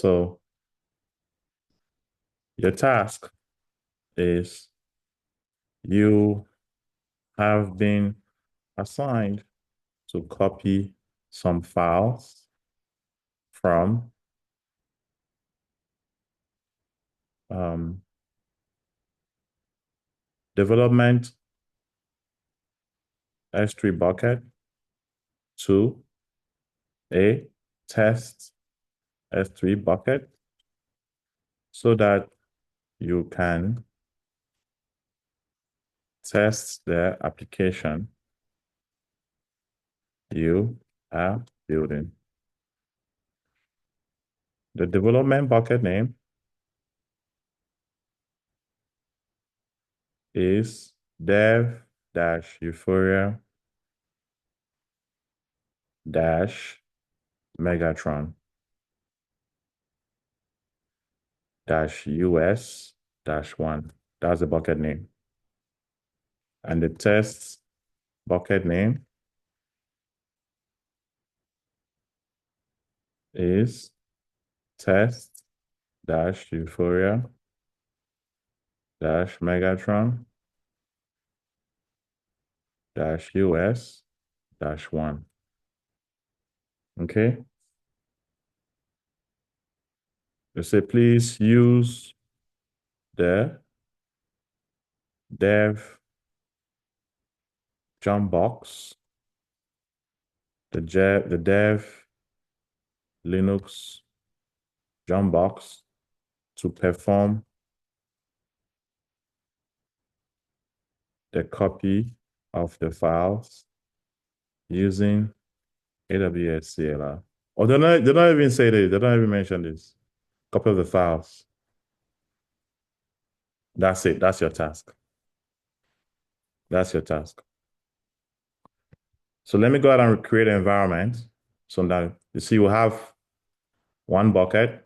So your task is you have been assigned to copy some files from development S3 bucket to a test S3 bucket so that you can test the application you are building. The development bucket name is dev-euphoria-us-1. That's the bucket name. And the test bucket name is test-euphoria-us-1. Okay? You say, please use the dev jump box, the dev Linux jump box to perform the copy of the files using AWS CLI. Or they don't even say this. They don't even mention this. Copy of the files. That's it. That's your task. That's your task. So let me go ahead and create an environment. So now you see we'll have one bucket,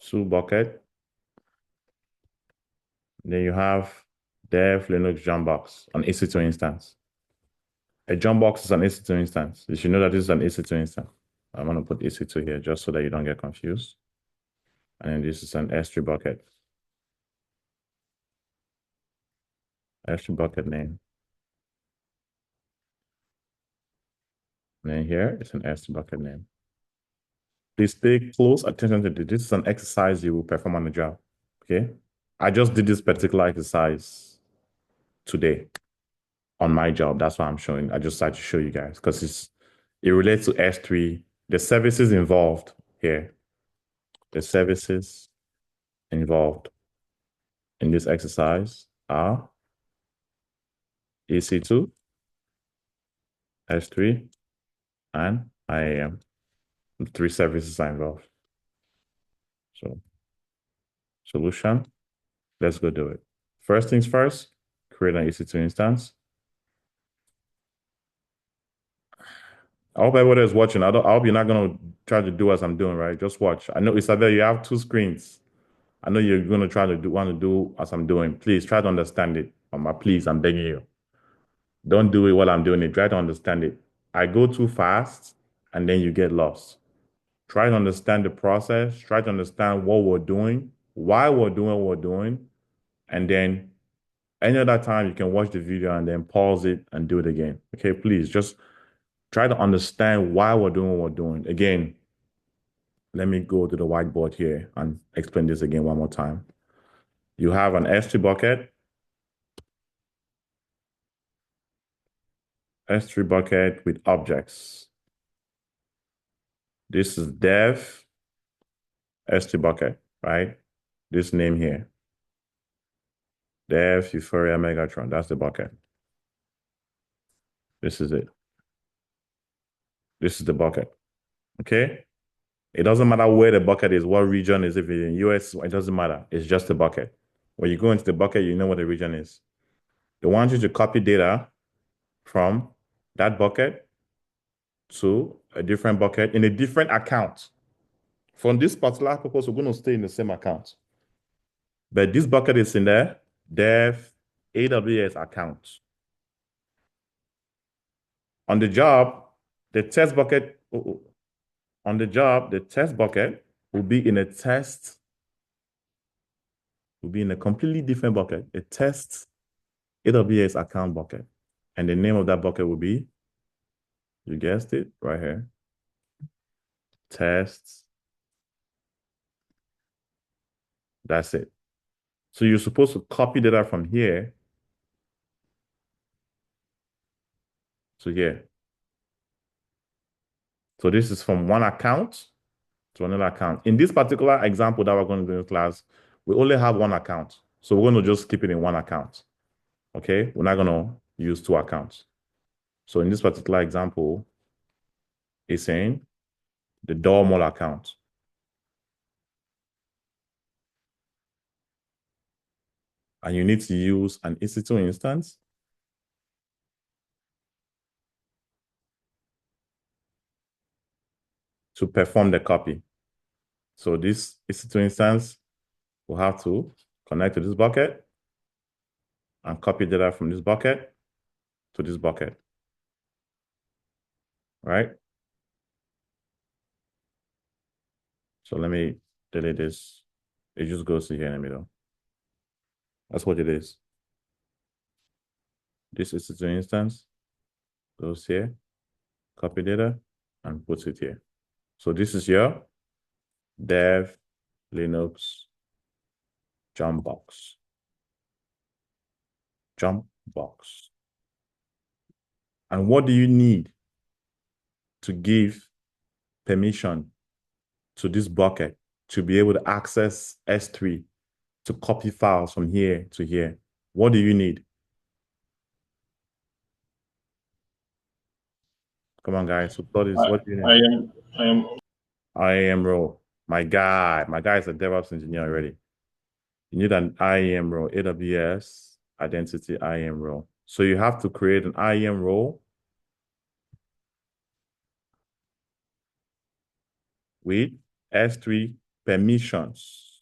two bucket. Then you have dev Linux jump box, an EC2 instance. A jump box is an EC2 instance. You should know that this is an EC2 instance. I'm going to put EC2 here just so that you don't get confused. And then this is an S3 bucket. S3 bucket name. And then here is an S3 bucket name. Please pay close attention to this. This is an exercise you will perform on the job. Okay. I just did this particular exercise today on my job. That's why I'm showing. I just decided to show you guys because it relates to S3. The services involved here. The services involved in this exercise are EC2, S3, and IAM. The three services are involved. So, solution, let's go do it. First things first, create an EC2 instance. I hope everybody is watching. I hope you're not going to try to do as I'm doing, right? Just watch. I know, Isabel, you have two screens. I know you're going to try to want to do as I'm doing. Please try to understand it. Please, I'm begging you. Don't do it while I'm doing it. Try to understand it. I go too fast and then you get lost. Try to understand the process. Try to understand what we're doing, why we're doing what we're doing. And then any other time you can watch the video and then pause it and do it again. Okay, please just try to understand why we're doing what we're doing. Again, let me go to the whiteboard here and explain this again one more time. You have an S3 bucket. S3 bucket with objects. This is dev S3 bucket, right? This name here. Dev Euphoria Megatron. That's the bucket. This is it. This is the bucket. Okay? It doesn't matter where the bucket is, what region is, if it's in US, it doesn't matter. It's just a bucket. When you go into the bucket, you know what the region is. They want you to copy data from that bucket to a different bucket in a different account. For this particular purpose, we're going to stay in the same account. But this bucket is in the dev AWS account. On the job, the test bucket, On the job, the test bucket will be in a test, will be in a completely different bucket, a test AWS account bucket. And the name of that bucket will be, you guessed it, right here, tests. That's it. So you're supposed to copy data from here to here. So this is from one account to another account. In this particular example that we're going to do in class, we only have one account. So we're going to just keep it in one account. Okay, we're not going to use two accounts. So in this particular example, it's saying the Dormol account. And you need to use an EC2 instance to perform the copy. So this EC2 instance will have to connect to this bucket and copy data from this bucket to this bucket, right? So let me delete this. It just goes to here in the middle. That's what it is. This EC2 instance goes here, copy data, and puts it here. So this is your dev Linux jump box. And what do you need to give permission to this bucket to be able to access S3 to copy files from here to here? What do you need? Come on, guys. So what do you need? IAM role. My guy is a DevOps engineer already. You need an IAM role, AWS identity IAM role. So you have to create an IAM role with S3 permissions.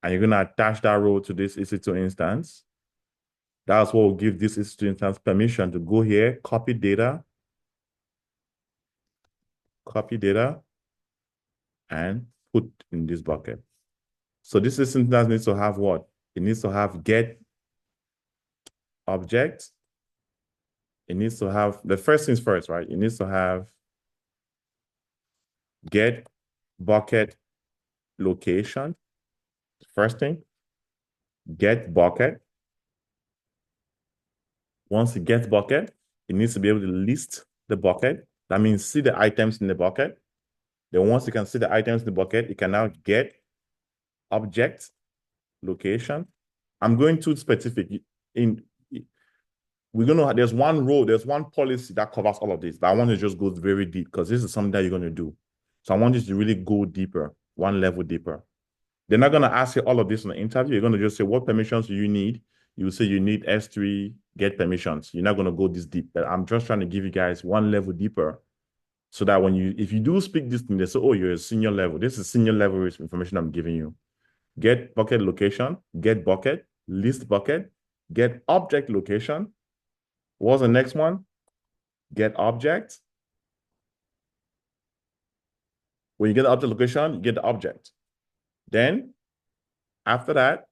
And you're going to attach that role to this EC2 instance. That's what will give this EC2 instance permission to go here, copy data, and put in this bucket. So this instance needs to have what? It needs to have get object. It needs to have, the first things first, right? It needs to have get bucket location. First thing, get bucket. Once it gets bucket, it needs to be able to list the bucket. That means see the items in the bucket. Then once you can see the items in the bucket, you can now get object location. I'm going too specific. There's one role, there's one policy that covers all of this, but I want to just go very deep because this is something that you're going to do. So I want you to really go deeper, one level deeper. They're not going to ask you all of this in the interview. You're going to just say, what permissions do you need? You say you need S3 get permissions. You're not going to go this deep, but I'm just trying to give you guys one level deeper so that if you do speak this thing, they say, oh, you're a senior level. This is senior level information I'm giving you. Get bucket location, get bucket, list bucket, get object location. What's the next one? Get object. When you get the object location, you get the object. Then, after that,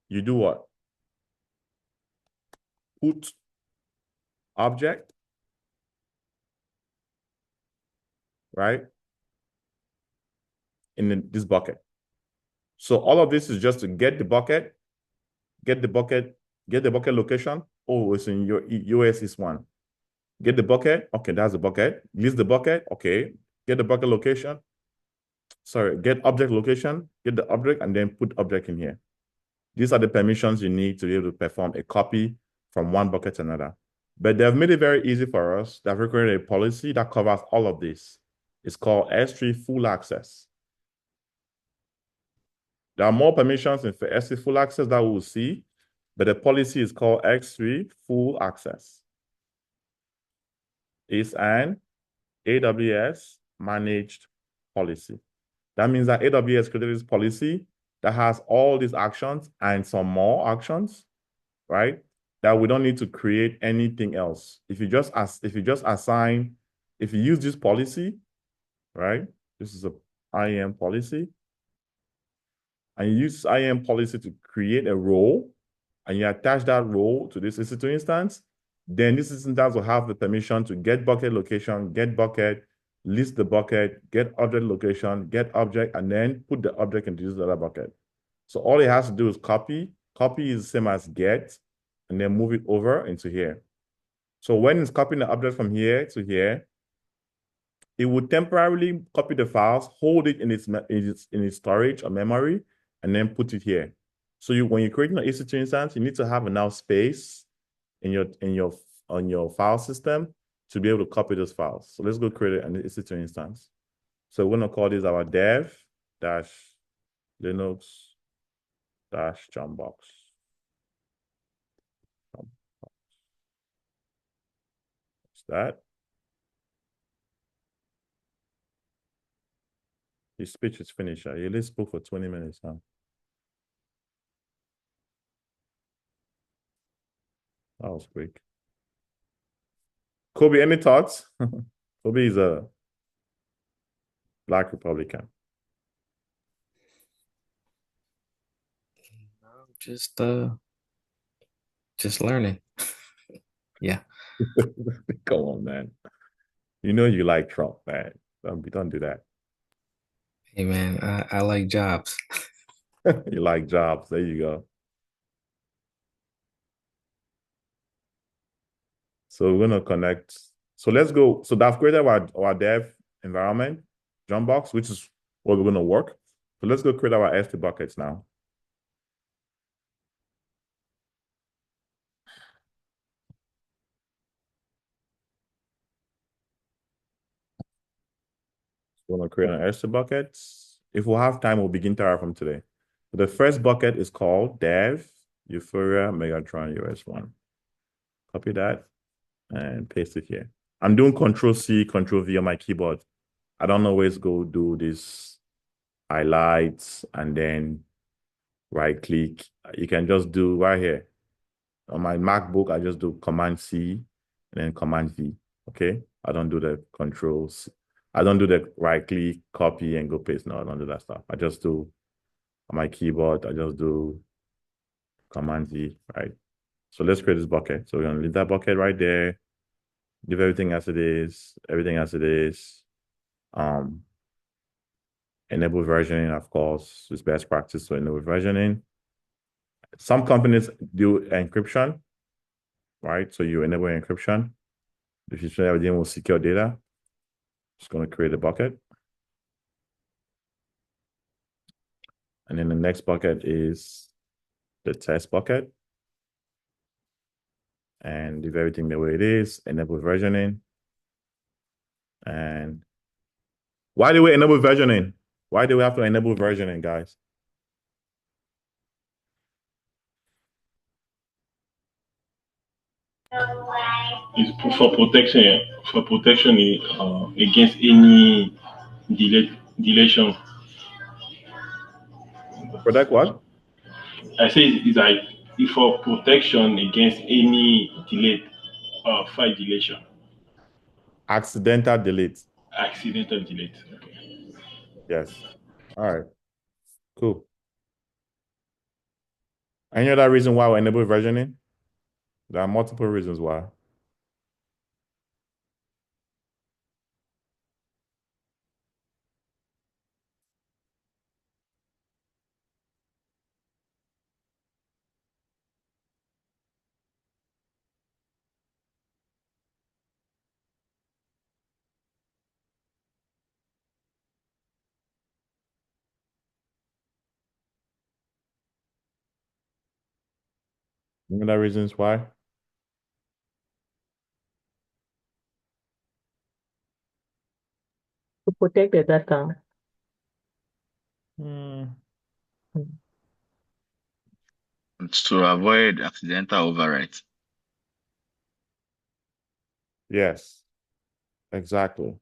you do what? Put object, right? In this bucket. So all of this is just to get the bucket, get the bucket location. Oh, it's in your US is one. Get the bucket. Okay, that's the bucket. List the bucket. Okay. Get the bucket location. Sorry, get object location, get the object, and then put object in here. These are the permissions you need to be able to perform a copy from one bucket to another. But they've made it very easy for us. They've created a policy that covers all of this. It's called S3 full access. There are more permissions in S3 full access that we will see, but the policy is called S3 full access. It's an AWS managed policy. That means that AWS created this policy that has all these actions and some more actions, right? That we don't need to create anything else. If you just assign if you use this policy, right? This is a IAM policy. And you use IAM policy to create a role, and you attach that role to this EC2 instance, then this instance will have the permission to get bucket location, get bucket, list the bucket, get object location, get object, and then put the object into this other bucket. So all it has to do is copy. Copy is the same as get, and then move it over into here. So when it's copying the object from here to here, it would temporarily copy the files, hold it in its storage or memory, and then put it here. So when you're creating an EC2 instance, you need to have enough space on your file system to be able to copy those files. So let's go create an EC2 instance. So we're gonna call this our dev dash Linux dash Jumpbox. What's that? His speech is finished. He only spoke for 20 minutes now. That was quick. Kobe, any thoughts? Kobe is a Black Republican. Just learning. Yeah. Come on, man. You know you like Trump, man. Don't do that. Hey man, I like jobs. You like jobs. There you go. So we're gonna connect. So let's go. So I've created our dev environment, Jumpbox, which is what we're gonna work. So let's go create our S2 buckets now. We're gonna create an S2 bucket. If we have time, we'll begin Terraform today. The first bucket is called dev Euphoria Megatron US1. Copy that and paste it here. I'm doing Control-C, Control-V on my keyboard. I don't always go do this highlights and then right click. You can just do right here. On my MacBook, I just do Command-C and then Command-V, okay? I don't do the controls. I don't do the right click, copy, and go paste. No, I don't do that stuff. I just do on my keyboard, I just do Command-V, right? So let's create this bucket. So we're gonna leave that bucket right there. Leave everything as it is, everything as it is. Enable versioning, of course, is best practice to enable versioning. Some companies do encryption, right? So you enable encryption. If you show everything will secure data, just going to create a bucket. And then the next bucket is the test bucket. And leave everything the way it is, enable versioning. And why do we enable versioning? Why do we have to enable versioning, guys? It's for protection against any deletion. Protect what? I say it's like it's for protection against any file deletion, Accidental delete. accidental delete. Okay. Yes. All right. Cool. Any other reason why we enable versioning? There are multiple reasons why. Any other reasons why? To protect the data. It's to avoid accidental overwrites. Yes, exactly.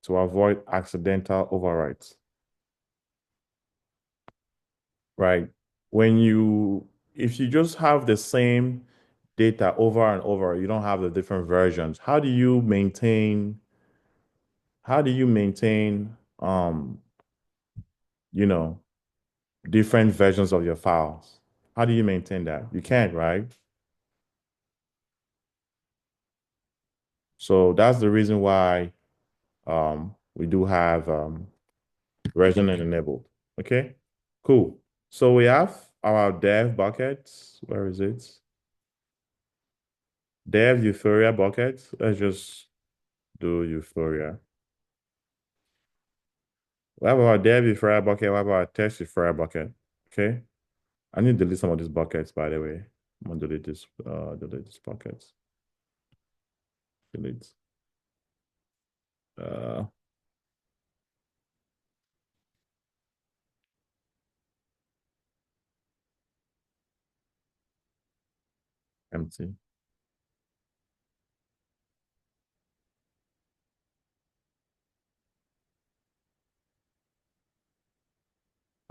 To avoid accidental overwrites. Right. If you just have the same data over and over, you don't have the different versions. How do you maintain how do you maintain you know, different versions of your files? How do you maintain that? You can't, right? So that's the reason why we do have versioning enabled. Okay, cool. So we have our dev buckets. Where is it? Dev Euphoria bucket. Let's just do Euphoria. We have our dev Euphoria bucket. We have our test Euphoria bucket. Okay. I need to delete some of these buckets, by the way. I'm gonna delete this buckets. Delete. Uh, empty.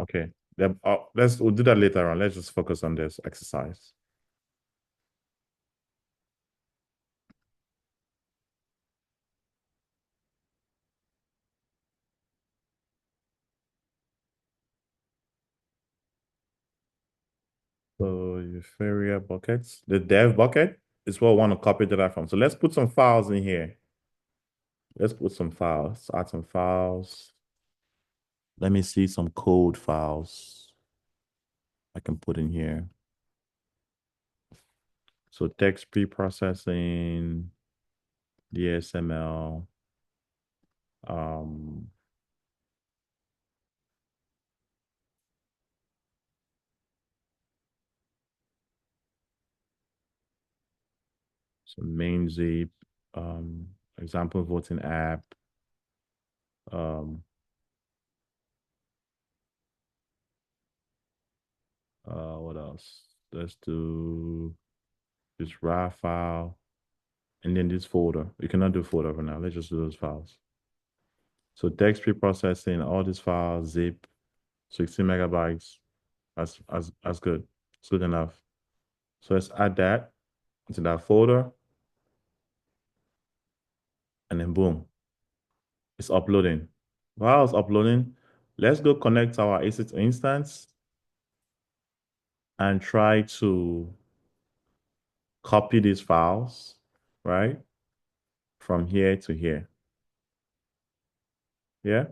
Okay. We'll do that later on. Let's just focus on this exercise. So Euphoria buckets. The dev bucket is what I want to copy data from. So let's put some files in here. Let's put some files. Add some files. Let me see some code files I can put in here. So text pre-processing, DSML, so main zip, example voting app, what else? Let's do this raw file and then this folder. We cannot do folder for now. Let's just do those files. So text pre-processing, all these files, zip, 16 megabytes. That's good. It's good enough. So let's add that into that folder. And then boom, it's uploading. While it's uploading, let's go connect our EC2 instance and try to copy these files, right? From here to here. Yeah?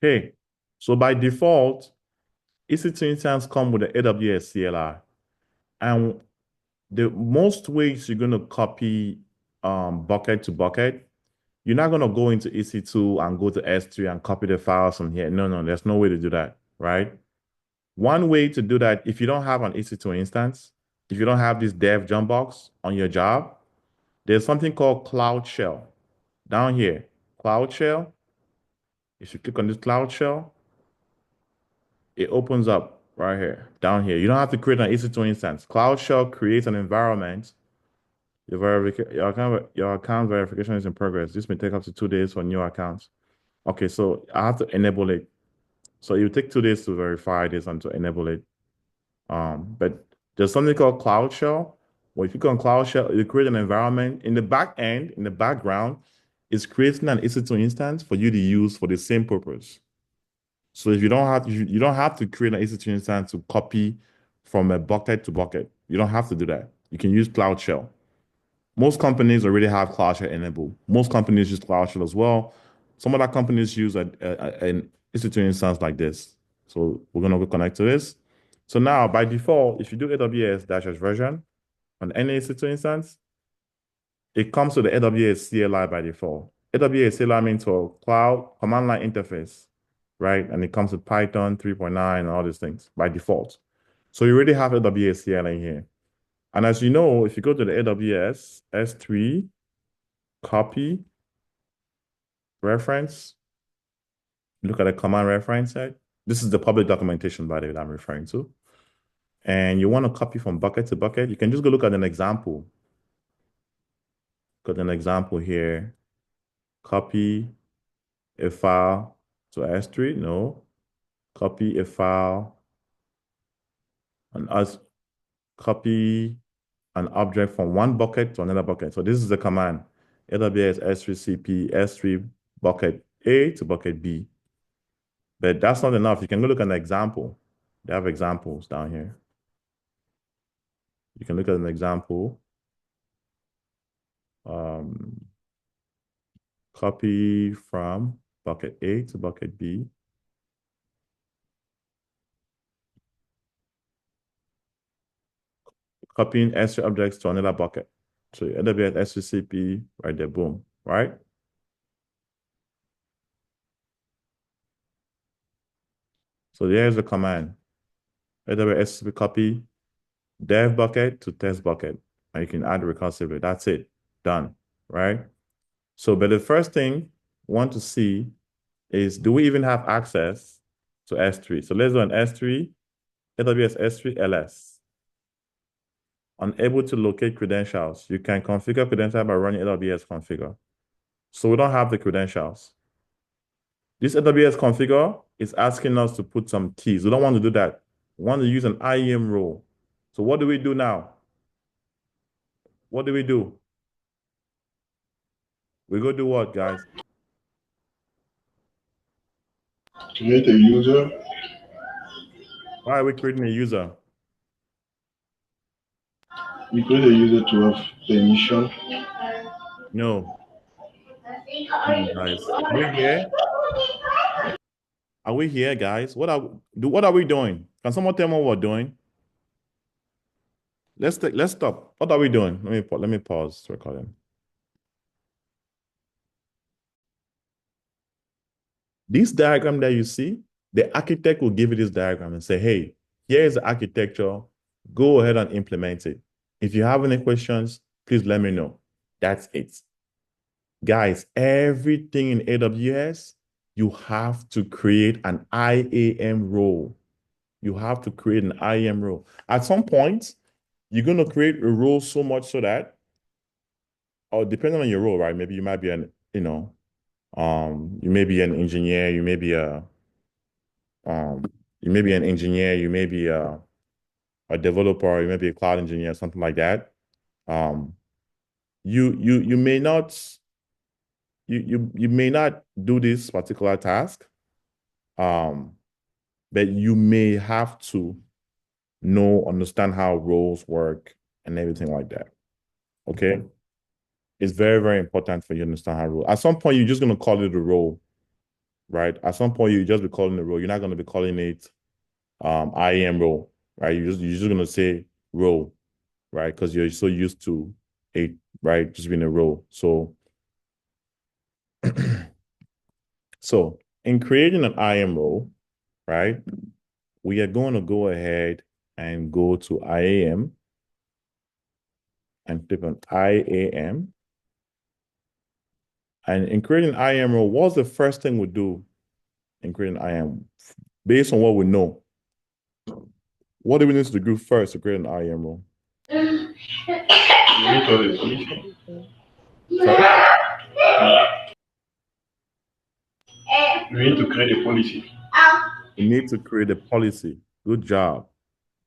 Okay. So by default, EC2 instance come with the AWS CLI. And the most ways you're going to copy bucket to bucket, you're not going to go into EC2 and go to S3 and copy the files from here. No, there's no way to do that, right? One way to do that, if you don't have an EC2 instance, if you don't have this dev jump box on your job, there's something called Cloud Shell. Down here, Cloud Shell. If you click on this Cloud Shell, it opens up right here, down here. You don't have to create an EC2 instance. Cloud Shell creates an environment. Your account verification is in progress. This may take up to 2 days for new accounts. Okay, so I have to enable it. So it will take 2 days to verify this and to enable it. But there's something called Cloud Shell. Well, if you go on Cloud Shell, you create an environment in the back end, in the background, it's creating an EC2 instance for you to use for the same purpose. So if you don't have to create an EC2 instance to copy from a bucket to bucket. You don't have to do that. You can use Cloud Shell. Most companies already have Cloud Shell enabled. Most companies use Cloud Shell as well. Some other companies use an EC2 instance like this. So we're gonna go connect to this. So now by default, if you do AWS -S version on any EC2 instance, it comes to the AWS CLI by default. AWS CLI means for cloud command line interface, right? And it comes with Python 3.9 and all these things by default. So you already have AWS CLI in here. And as you know, if you go to the AWS S3, copy, reference, look at the command reference set. This is the public documentation, by the way, that I'm referring to. And you want to copy from bucket to bucket, you can just go look at an example. Got an example here. Copy a file to S3. No. Copy a file and copy an object from one bucket to another bucket. So this is the command. AWS S3 CP S3 bucket A to bucket B. But that's not enough. You can go look at an example. They have examples down here. You can look at an example. Copy from bucket A to bucket B. Copying S3 objects to another bucket. So AWS S3 CP right there, boom, right? So there's the command. AWS S3 copy dev bucket to test bucket. And you can add recursively. That's it. Done, right? So, but the first thing we want to see is, do we even have access to S3? So let's do an S3, AWS S3 LS. Unable to locate credentials. You can configure credentials by running AWS configure. So we don't have the credentials. This AWS configure is asking us to put some keys. We don't want to do that. We want to use an IAM role. So what do we do now? What do we do? We go do what, guys? Create a user. Why are we creating a user? We create a user to have permission. No. Guys, are we here? Are we here, guys? What are we doing? Can someone tell me what we're doing? Let's stop. What are we doing? Let me pause recording. This diagram that you see, the architect will give you this diagram and say, hey, here's the architecture. Go ahead and implement it. If you have any questions, please let me know. That's it. Guys, everything in AWS, you have to create an IAM role. You have to create an IAM role. At some point, you're going to create a role so much so that, or depending on your role, right? Maybe you might be an, you may be an engineer, you may be an engineer, you may be a developer, you may be a cloud engineer, something like that. You may not do this particular task, but you may have to understand how roles work and everything like that. Okay? It's very, very important for you to understand how roles. At some point, you're just going to call it a role, right? At some point, you just be calling it a role. You're not going to be calling it IAM role, right? You're just going to say role, right? Because you're so used to it, right? Just being a role. So, so in creating an IAM role, right, we are going to go ahead and go to IAM and click on IAM. And in creating an IAM role, what's the first thing we do in creating an IAM? Based on what we know, what do we need to do first to create an IAM role? You need to have a policy. Sorry? We need to create a policy. We need to create a policy. Good job.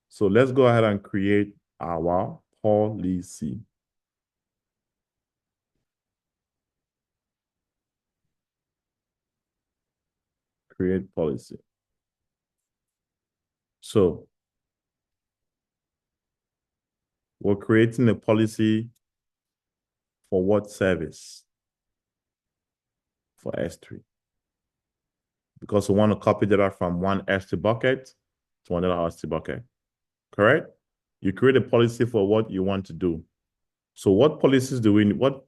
So let's go ahead and create our policy. Create policy. So we're creating a policy for what service? For S3. Because we want to copy data from one S3 bucket to another S3 bucket. Correct? You create a policy for what you want to do. So what policies do we need? What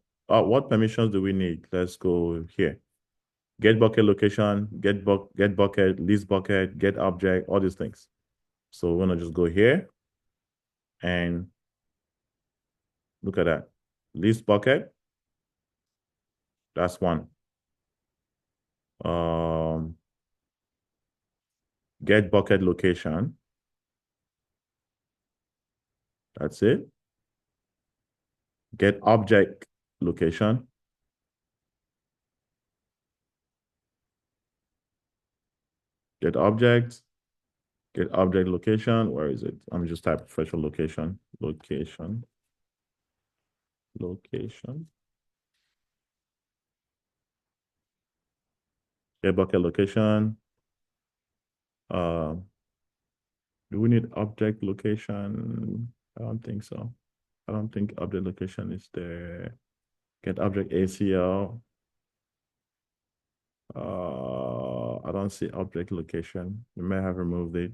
permissions do we need? Let's go here. Get bucket location, get bucket, list bucket, get object, all these things. So we're gonna just go here and Look at that. List bucket. That's one. Get bucket location. That's it. Get object location. Get object. Get object location. Where is it? Let me just type professional location. Location. Get bucket location. Do we need object location? I don't think so. I don't think object location is there. Get object ACL. I don't see object location. We may have removed it.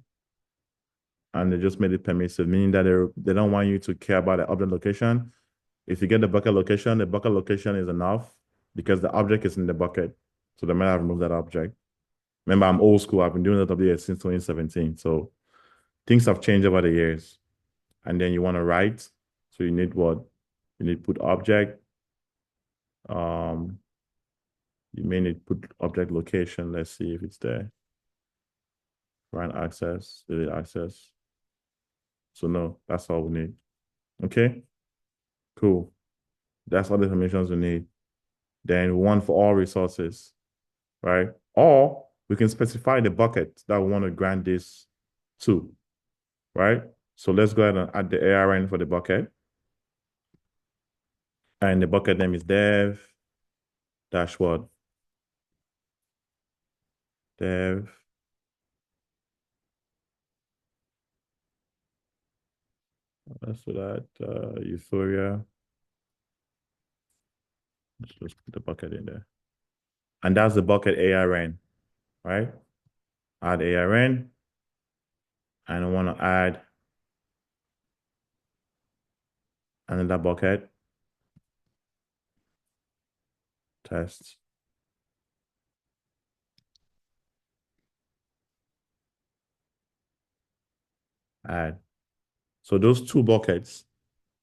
And they just made it permissive, meaning that they don't want you to care about the object location. If you get the bucket location is enough because the object is in the bucket. So they might have removed that object. Remember, I'm old school. I've been doing AWS since 2017. So things have changed over the years. And then you want to write. So you need what? You need put object. You may need put object location. Let's see if it's there. Run access, delete access. So no, that's all we need. Okay, cool. That's all the permissions we need. Then one for all resources, right? Or we can specify the bucket that we want to grant this to, right? So let's go ahead and add the ARN for the bucket. And the bucket name is dev dashboard. Dev. Let's do that. Euphoria. Let's just put the bucket in there. And that's the bucket ARN, right? Add ARN. And I want to add another bucket. Test. Add. So those two buckets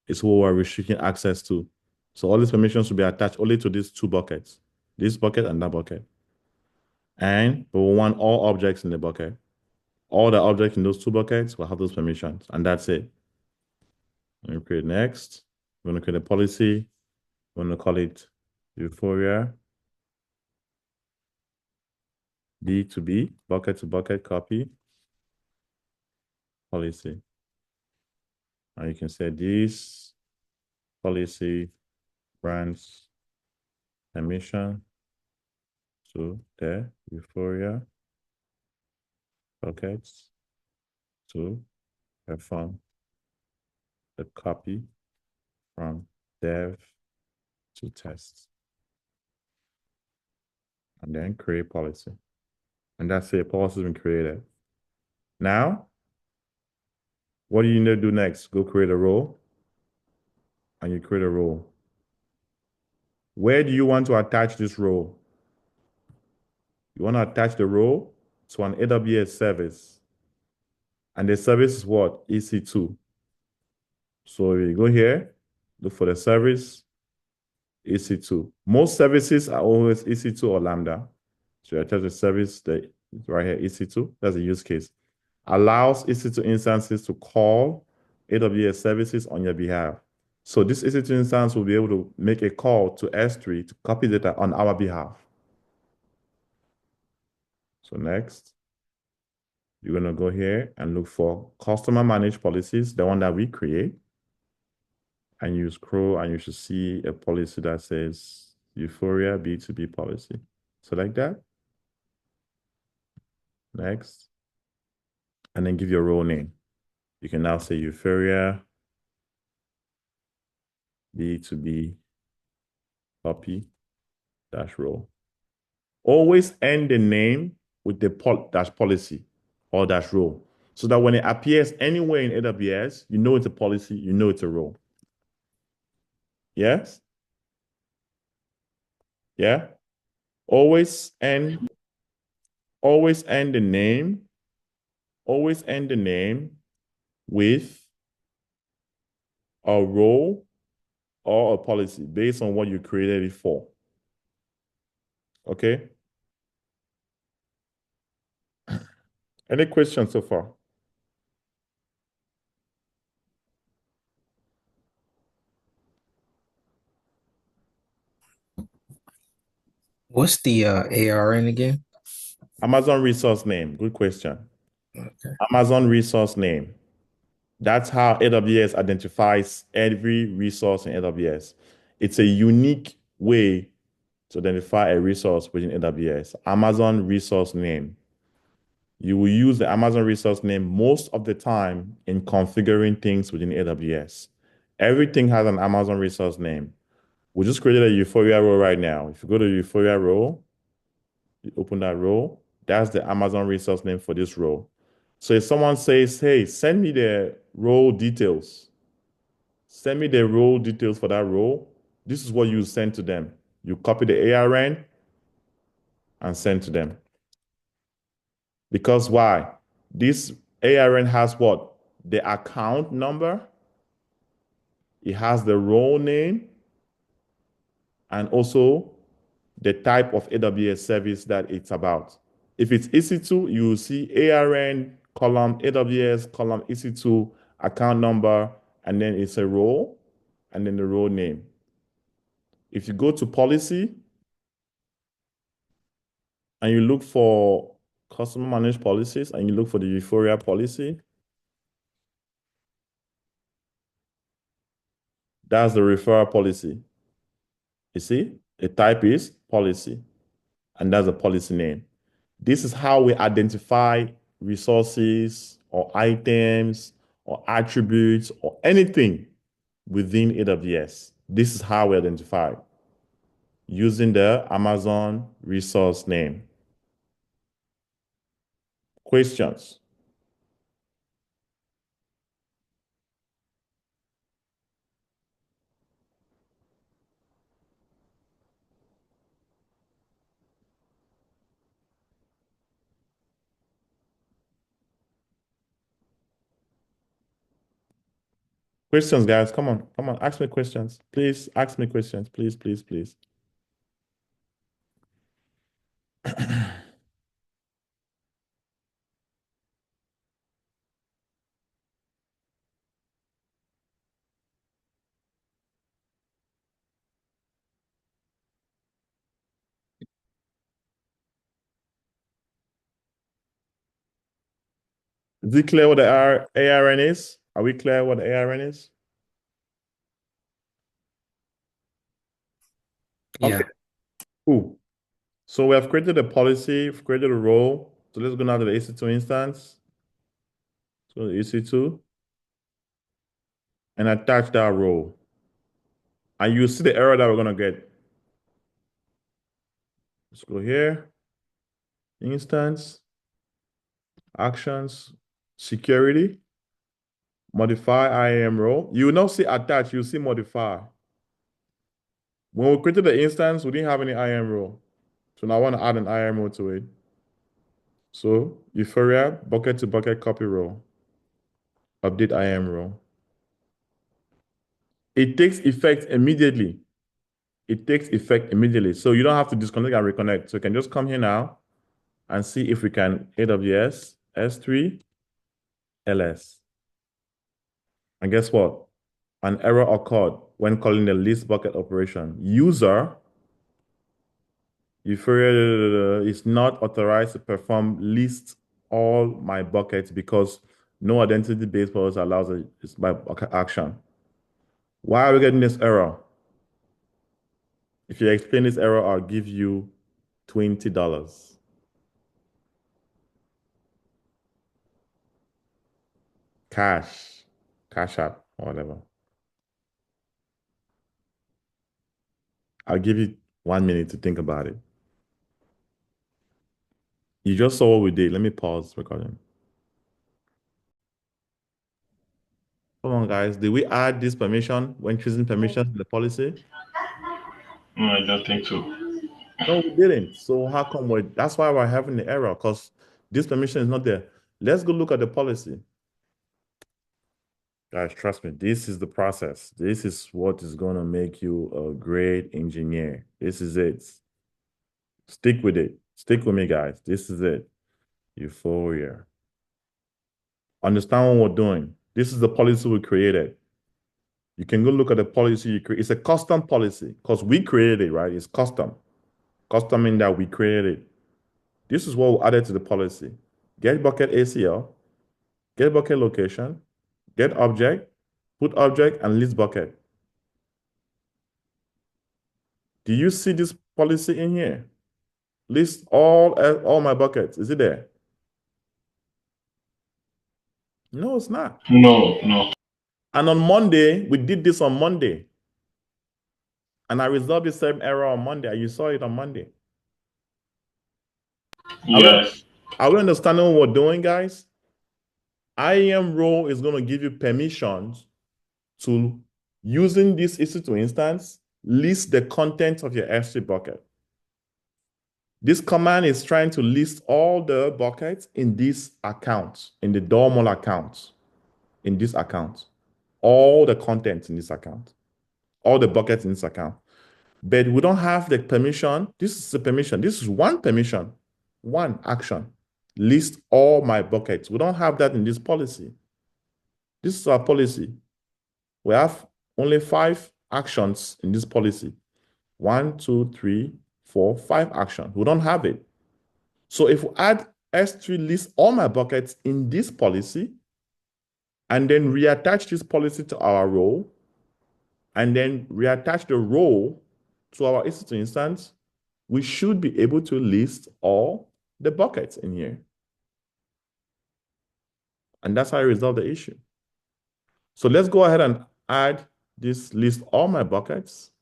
is what we're restricting access to. So all these permissions will be attached only to these two buckets, this bucket and that bucket. And we will want all objects in the bucket. All the objects in those two buckets will have those permissions, and that's it. Let me create next. We're going to create a policy. We're going to call it Euphoria B to B, bucket to bucket copy policy. And you can say this policy grants permission to the Euphoria buckets to perform the copy from dev to test. And then create policy. And that's it, policy has been created. Now, what do you need to do next? Go create a role. And you create a role. Where do you want to attach this role? You want to attach the role to an AWS service. And the service is what? EC2. So you go here, look for the service, EC2. Most services are always EC2 or Lambda. So you attach the service that is right here, EC2. That's a use case. Allows EC2 instances to call AWS services on your behalf. So this EC2 instance will be able to make a call to S3 to copy data on our behalf. So next, you're going to go here and look for customer managed policies, the one that we create. And you scroll and you should see a policy that says Euphoria B2B policy. Select that. Next. And then give your role name. You can now say Euphoria B2B copy dash role. Always end the name with the dash policy or dash role, so that when it appears anywhere in AWS, you know it's a policy, you know it's a role. Yes? Yeah? Always end the name with a role or a policy based on what you created it for. Okay? Any questions so far? What's the ARN again? Amazon resource name. Good question. Okay. Amazon resource name. That's how AWS identifies every resource in AWS. It's a unique way to identify a resource within AWS. Amazon resource name. You will use the Amazon resource name most of the time in configuring things within AWS. Everything has an Amazon resource name. We just created a Euphoria role right now. If you go to Euphoria role, you open that role, that's the Amazon resource name for this role. So if someone says, hey, send me the role details, send me the role details for that role, this is what you send to them. You copy the ARN and send to them. Because why? This ARN has what? The account number, it has the role name, and also the type of AWS service that it's about. If it's EC2, you will see ARN, column AWS, column EC2, account number, and then it's a role, and then the role name. If you go to policy and you look for customer managed policies and you look for the Euphoria policy, that's the referral policy. You see, the type is policy, and that's a policy name. This is how we identify resources or items or attributes or anything within AWS. This is how we identify using the Amazon resource name. Questions? Questions, guys. Come on. Come on. Ask me questions. Please ask me questions. Please, please, please. Is it clear what the ARN is? Are we clear what the ARN is? Yeah. Okay, cool. So we have created a policy, we've created a role. So let's go now to the EC2 instance. So the EC2 and attach that role. And you see the error that we're gonna get. Let's go here, instance, actions, security, modify IAM role. You will not see attach, you see modify. When we created the instance, we didn't have any IAM role. So now I want to add an IAM role to it. So Euphoria, bucket to bucket copy role, update IAM role. It takes effect immediately. It takes effect immediately. So you don't have to disconnect and reconnect. So you can just come here now and see if we can AWS S3 LS. And guess what? An error occurred when calling the list bucket operation. User Euphoria is not authorized to perform list all my buckets because no identity-based policy allows it by bucket action. Why are we getting this error? If you explain this error, I'll give you $20. Cash app, or whatever. I'll give you 1 minute to think about it. You just saw what we did. Let me pause recording. Come on, guys. Did we add this permission when choosing permissions in the policy? No, I don't think so. No, we didn't. So how come that's why we're having the error, because this permission is not there. Let's go look at the policy. Guys, trust me, this is the process. This is what is going to make you a great engineer. This is it. Stick with it. Stick with me, guys. This is it. Euphoria. Understand what we're doing. This is the policy we created. You can go look at the policy you create. It's a custom policy because we created it, right? It's custom. Custom in that we created it. This is what we added to the policy. Get bucket ACL, get bucket location, get object, put object, and list bucket. Do you see this policy in here? List all my buckets. Is it there? No, it's not. No. And on Monday, we did this on Monday. And I resolved the same error on Monday. You saw it on Monday. Yes. Are we understanding what we're doing, guys? IAM role is going to give you permissions to, using this EC2 instance, list the content of your S3 bucket. This command is trying to list all the buckets in this account, in the Dormol account, in this account, all the content in this account, all the buckets in this account. But we don't have the permission. This is the permission. This is one permission, one action. List all my buckets. We don't have that in this policy. This is our policy. We have only 5 actions in this policy. 1, 2, 3, 4, 5 actions. We don't have it. So if we add S3 list all my buckets in this policy, and then reattach this policy to our role, and then reattach the role to our EC2 instance, we should be able to list all the buckets in here. And that's how I resolve the issue. So let's go ahead and add this list all my buckets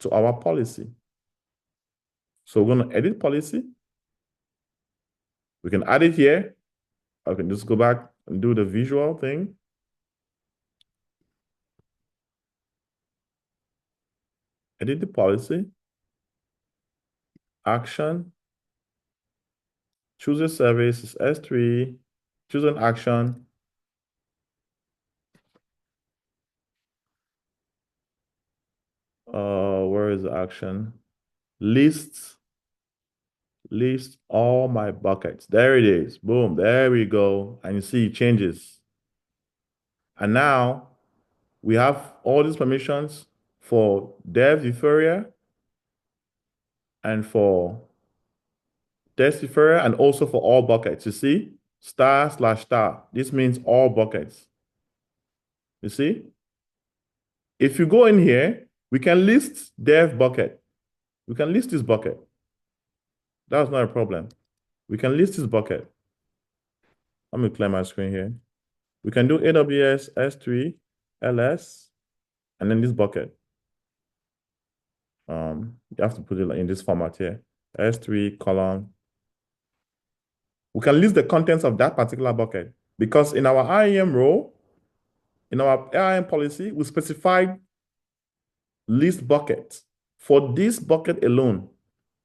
to our policy. So we're going to edit policy. We can add it here. I can just go back and do the visual thing. Edit the policy. Action. Choose a service is S3. Choose an action. Where is the action? List all my buckets. There it is. Boom. There we go. And you see it changes. And now we have all these permissions for dev Euphoria and for test Euphoria and also for all buckets. You see? */*. This means all buckets. You see? If you go in here, we can list dev bucket. We can list this bucket. That's not a problem. We can list this bucket. Let me clear my screen here. We can do AWS S3 LS and then this bucket. You have to put it in this format here. S3 column. We can list the contents of that particular bucket because in our IAM role, in our IAM policy, we specified list bucket. For this bucket alone,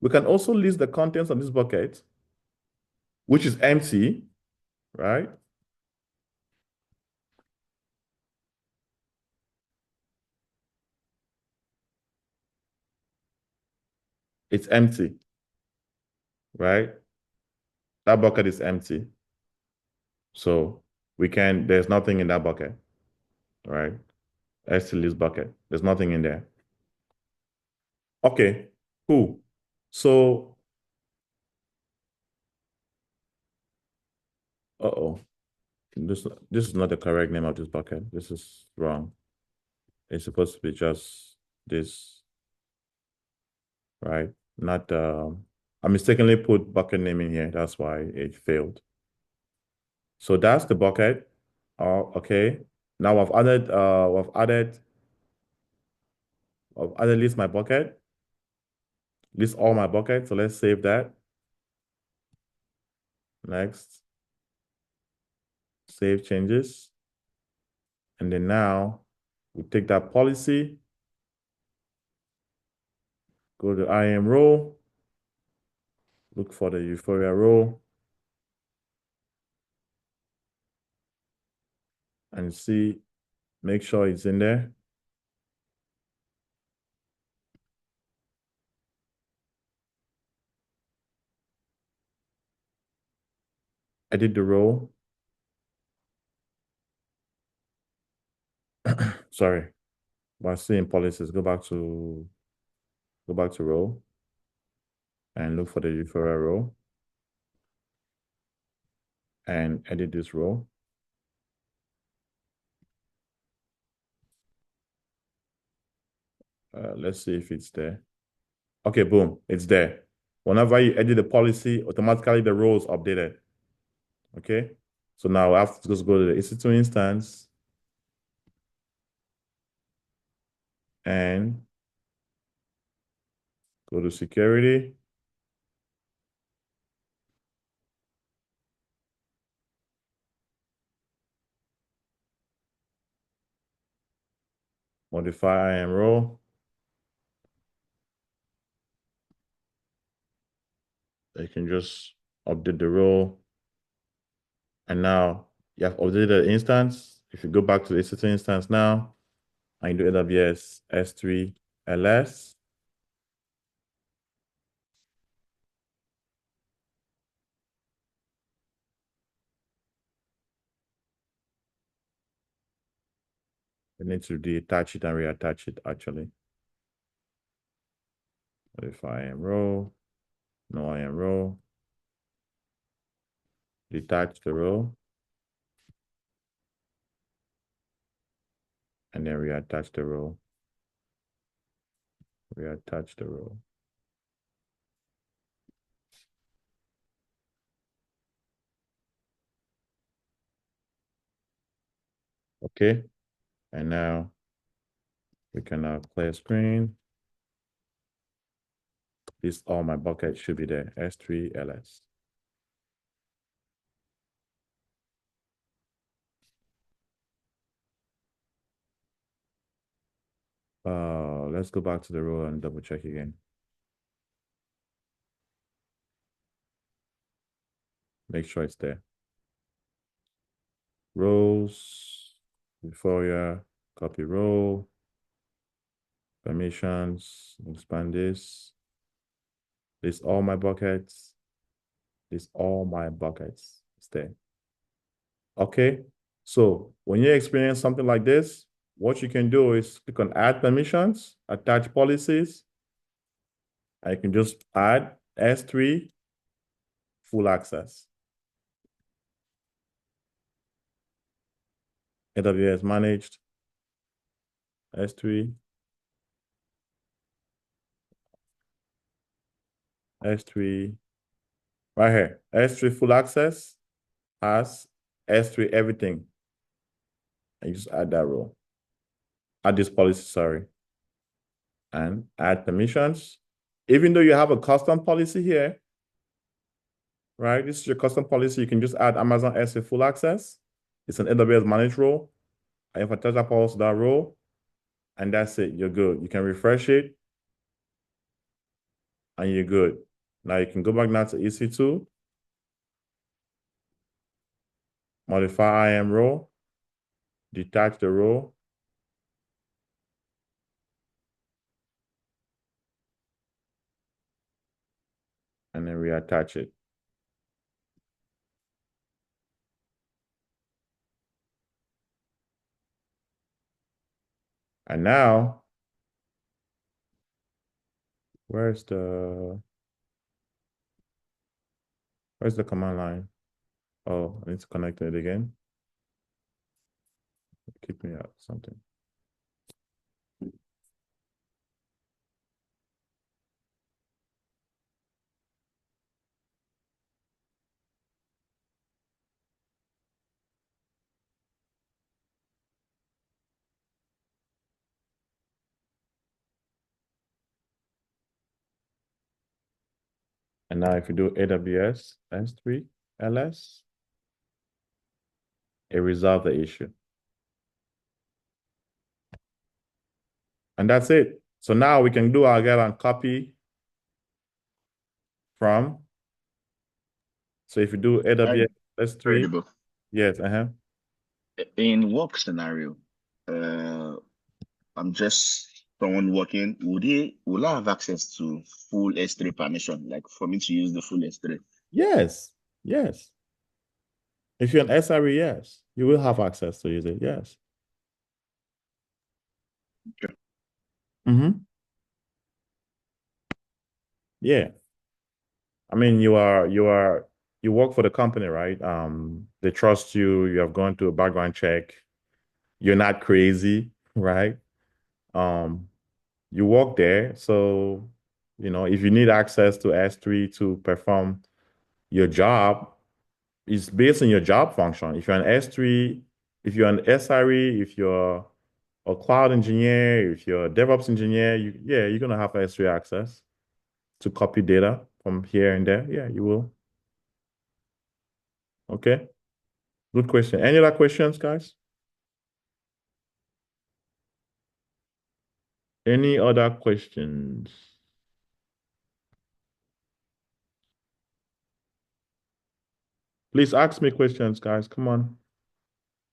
we can also list the contents of this bucket, which is empty, right? It's empty, right? That bucket is empty. So there's nothing in that bucket, right? S3 list bucket. There's nothing in there. Okay, cool. So, this is not the correct name of this bucket. This is wrong. It's supposed to be just this, right? Not I mistakenly put bucket name in here. That's why it failed. So that's the bucket. Okay. Now I've added list my bucket. List all my buckets. So let's save that. Next. Save changes. And then now we take that policy, go to IAM role, look for the Euphoria role, and see Make sure it's in there. Edit the role. Sorry. By seeing policies, go back to role and look for the referral role and edit this role. Let's see if it's there. Okay, boom, it's there. Whenever you edit the policy, automatically the role is updated. Okay, so now I have to just go to the EC2 instance and go to security. Modify IAM role. You can just update the role. And now you have updated the instance. If you go back to the EC2 instance now, and you do AWS S3 LS, you need to detach it and reattach it actually. Modify IAM role, no IAM role. Detach the role. And then reattach the role. Reattach the role. Okay. And now we can clear screen. This all my buckets should be there. S3 LS. Let's go back to the role and double check again. Make sure it's there. Roles, Euphoria, copy role, permissions, expand this. This all my buckets. This all my buckets. It's there. Okay. So when you experience something like this, what you can do is click on add permissions, attach policies. I can just add S3 full access. AWS managed S3. S3 right here. S3 full access has S3 everything. And you just add that role. Add this policy, sorry. And add permissions. Even though you have a custom policy here, right? This is your custom policy. You can just add Amazon S3 full access. It's an AWS managed role. And if I touch that policy, that role, and that's it, you're good. You can refresh it, and you're good. Now you can go back now to EC2, modify IAM role, detach the role, and then reattach it. And now, where's the command line? Oh, I need to connect it again. Keep me out something. And now if you do AWS S3 LS, it resolves the issue. And that's it. So now we can do our get and copy from. So if you do AWS S3, Incredible. yes, In work scenario, uh, I'm just someone working. Will I have access to full S3 permission, like for me to use the full S3? Yes, yes. If you're an SRE, yes, you will have access to use it. Yes. Okay. Mm-hmm. Yeah. I mean, you work for the company, right? They trust you. You have gone through a background check. You're not crazy, right? Um, you work there, so if you need access to S3 to perform your job, it's based on your job function. If you're an S3, if you're an SRE, if you're a cloud engineer, if you're a DevOps engineer, you're gonna have S3 access to copy data from here and there. Yeah, you will. Okay. Good question. Any other questions, guys? Any other questions? Please ask me questions, guys. Come on.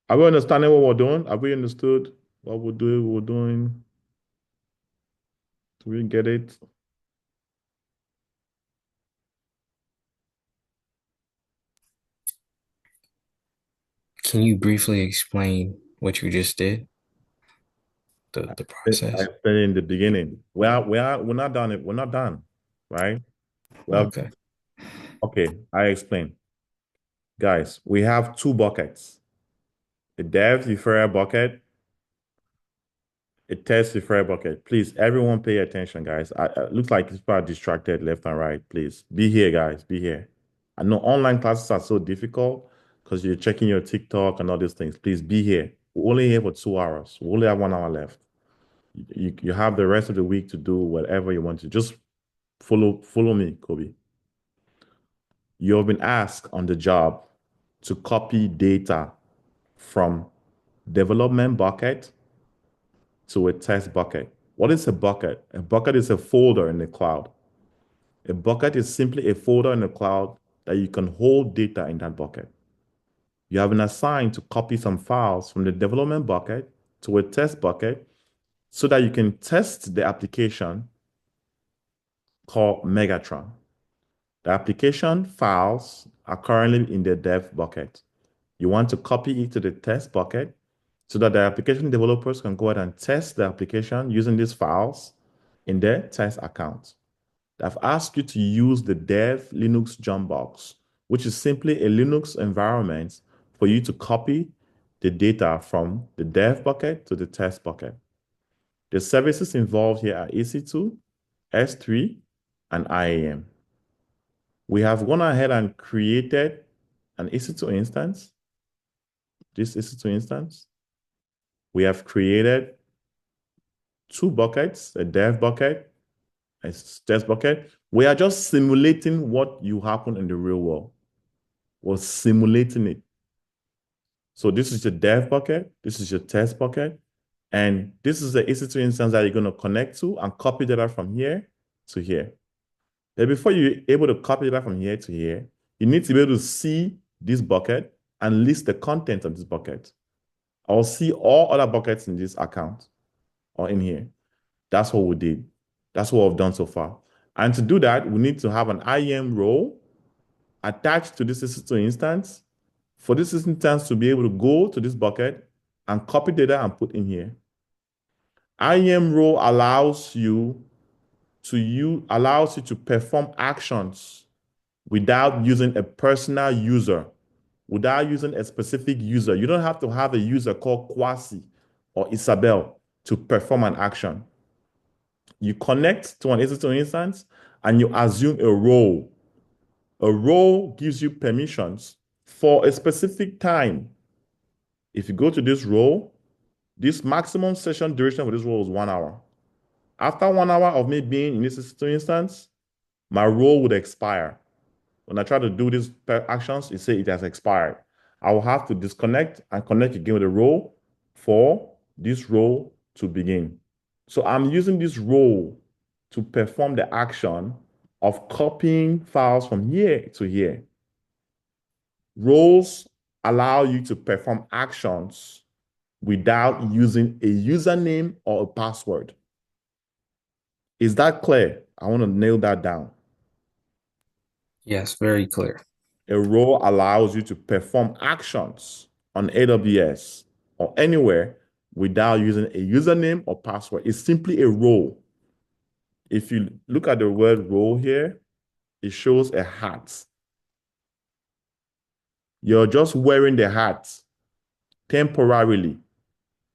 Are we understanding what we're doing? Have we understood what we're doing? Do we get it? Can you briefly explain what you just did? The I process? said in the beginning. We're not done it. We're not done, right? Well, Okay. okay, I explain. Guys, we have two buckets. A dev referral bucket, a test referral bucket. Please, everyone pay attention, guys. Looks like people are distracted left and right. Please, be here, guys. Be here. I know online classes are so difficult because you're checking your TikTok and all these things. Please be here. We're only here for 2 hours. We only have 1 hour left. You have the rest of the week to do whatever you want to. Just follow me, Kobe. You've been asked on the job to copy data from development bucket to a test bucket. What is a bucket? A bucket is a folder in the cloud. A bucket is simply a folder in the cloud that you can hold data in that bucket. You have been assigned to copy some files from the development bucket to a test bucket so that you can test the application called Megatron. The application files are currently in the dev bucket. You want to copy it to the test bucket so that the application developers can go ahead and test the application using these files in their test account. I've asked you to use the dev Linux Jumpbox, which is simply a Linux environment for you to copy the data from the dev bucket to the test bucket. The services involved here are EC2, S3, and IAM. We have gone ahead and created an EC2 instance. This EC2 instance. We have created two buckets, a dev bucket, a test bucket. We are just simulating what you happen in the real world. We're simulating it. So this is your dev bucket, this is your test bucket, and this is the EC2 instance that you're going to connect to and copy data from here to here. Then before you're able to copy data from here to here, you need to be able to see this bucket and list the content of this bucket. I'll see all other buckets in this account or in here. That's what we did. That's what we've done so far. And to do that, we need to have an IAM role attached to this EC2 instance for this instance to be able to go to this bucket and copy data and put in here. IAM role allows you to perform actions without using a personal user, without using a specific user. You don't have to have a user called Kwasi or Isabel to perform an action. You connect to an EC2 instance and you assume a role. A role gives you permissions for a specific time. If you go to this role, this maximum session duration for this role is 1 hour. After 1 hour of me being in this EC2 instance, my role would expire. When I try to do these actions, it says it has expired. I will have to disconnect and connect again with a role for this role to begin. So I'm using this role to perform the action of copying files from here to here. Roles allow you to perform actions without using a username or a password. Is that clear? I want to nail that down. Yes, very clear. A role allows you to perform actions on AWS or anywhere without using a username or password. It's simply a role. If you look at the word role here, it shows a hat. You're just wearing the hat temporarily.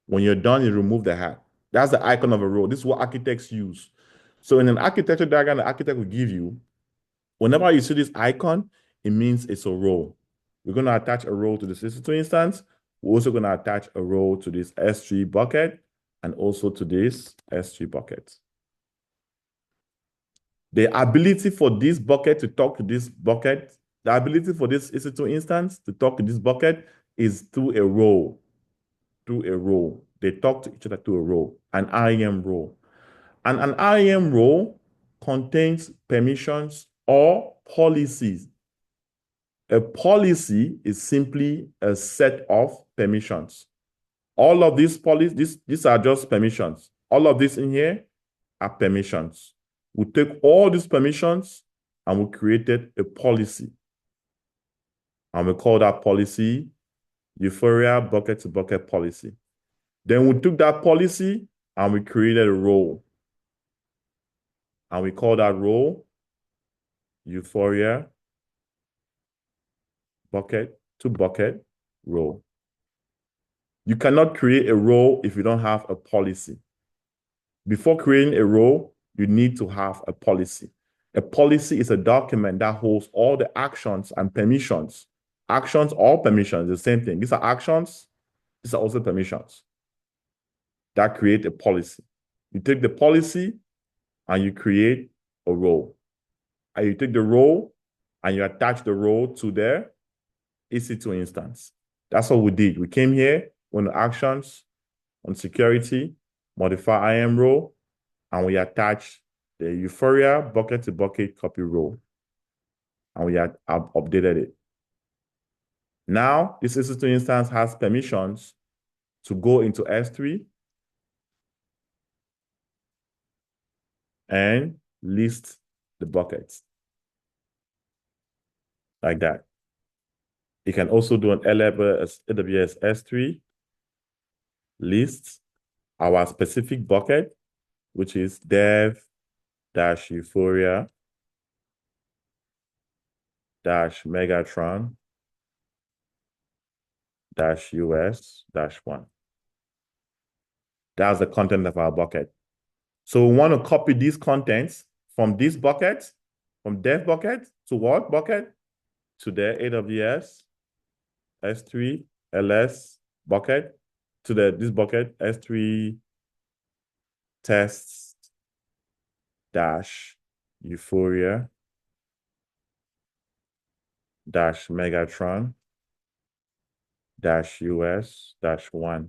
When you're done, you remove the hat. That's the icon of a role. This is what architects use. So in an architecture diagram, the architect will give you, whenever you see this icon, it means it's a role. We're going to attach a role to this EC2 instance. We're also going to attach a role to this S3 bucket and also to this S3 bucket. The ability for this bucket to talk to this bucket, the ability for this EC2 instance to talk to this bucket is through a role. Through a role. They talk to each other through a role, an IAM role. And an IAM role contains permissions or policies. A policy is simply a set of permissions. All of these policies, these are just permissions. All of this in here are permissions. We take all these permissions and we created a policy. And we call that policy Euphoria bucket-to-bucket policy. Then we took that policy and we created a role. And we call that role Euphoria bucket-to-bucket role. You cannot create a role if you don't have a policy. Before creating a role, you need to have a policy. A policy is a document that holds all the actions and permissions. Actions or permissions, the same thing. These are actions, these are also permissions that create a policy. You take the policy and you create a role. And you take the role and you attach the role to their EC2 instance. That's what we did. We came here on actions, on security, modify IAM role, and we attached the Euphoria bucket-to-bucket copy role. And we had updated it. Now, this EC2 instance has permissions to go into S3 and list the buckets like that. You can also do an AWS S3 list our specific bucket, which is dev-Megatron-US-1. That's the content of our bucket. So we want to copy these contents from this bucket, from dev bucket to what bucket? To the AWS S3 LS bucket, to this bucket S3 tests dash Euphoria dash Megatron dash US dash 1.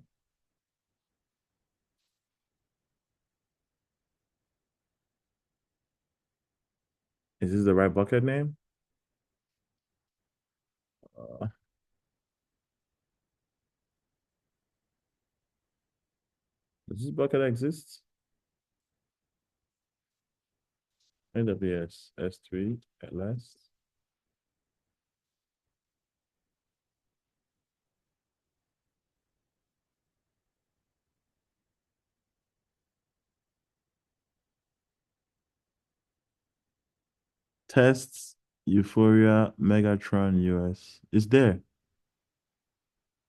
Is this the right bucket name? Does this bucket exist? AWS S3 LS. Tests Euphoria Megatron US. It's there.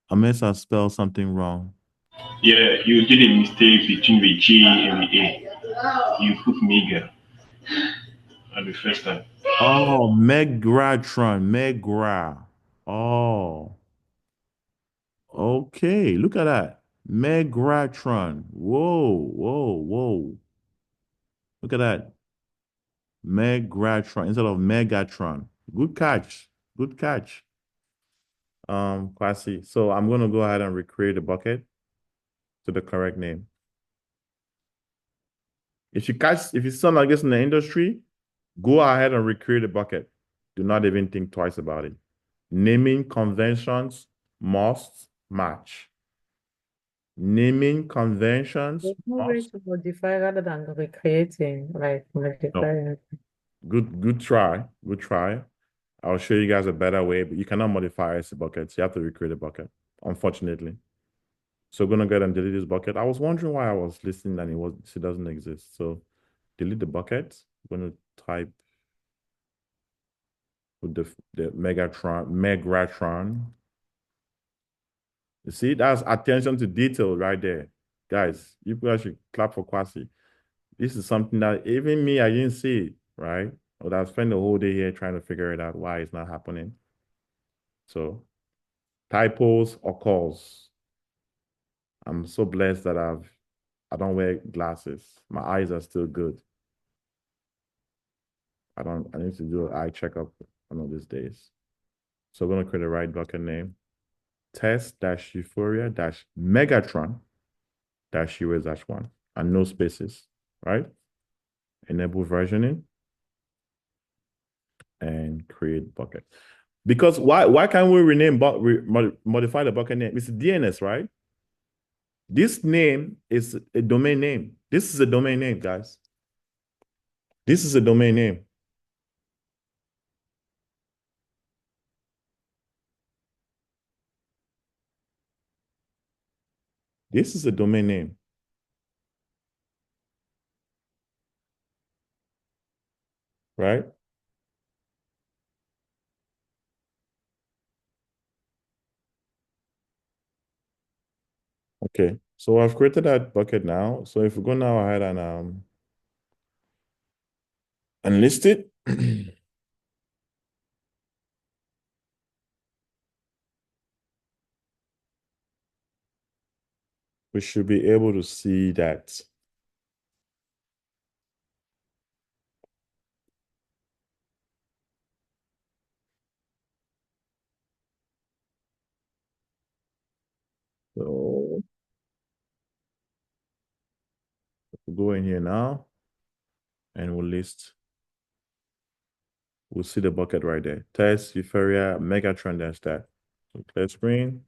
Unless I spelled something wrong. Yeah, you did a mistake between the G and the A. You put Mega at the first time. Oh, Megratron. Megra. Oh. Okay, look at that. Megratron. Whoa, whoa, whoa. Look at that. Megratron instead of Megatron. Good catch. Good catch. Classy. So I'm gonna go ahead and recreate the bucket to the correct name. If you sound like this in the industry, go ahead and recreate the bucket. Do not even think twice about it. Naming conventions must match. naming conventions. There's no way to modify rather than recreating, like modify. Good try. Good try. I'll show you guys a better way, but you cannot modify IC buckets. You have to recreate a bucket, unfortunately. So I'm gonna go ahead and delete this bucket. I was wondering why I was listening and it doesn't exist. So delete the bucket. I'm gonna type with the Megatron. You see, that's attention to detail right there. Guys, you guys should clap for Kwasi. This is something that even me, I didn't see it, right? But I spent the whole day here trying to figure it out why it's not happening. So typos or calls. I'm so blessed that I don't wear glasses. My eyes are still good. I need to do an eye checkup one of these days. So I'm gonna create a right bucket name. Test-Euphoria-Megatron-Heroes-1 and no spaces, right? Enable versioning and create bucket. Because why can't we rename modify the bucket name? It's DNS, right? This name is a domain name. This is a domain name, guys. This is a domain name. This is a domain name. Right? Okay, so I've created that bucket now. So if we go now ahead and list it, we should be able to see that. So we'll go in here now and we'll list. We'll see the bucket right there. Test, Euphoria, Megatron, that's that. So clear screen.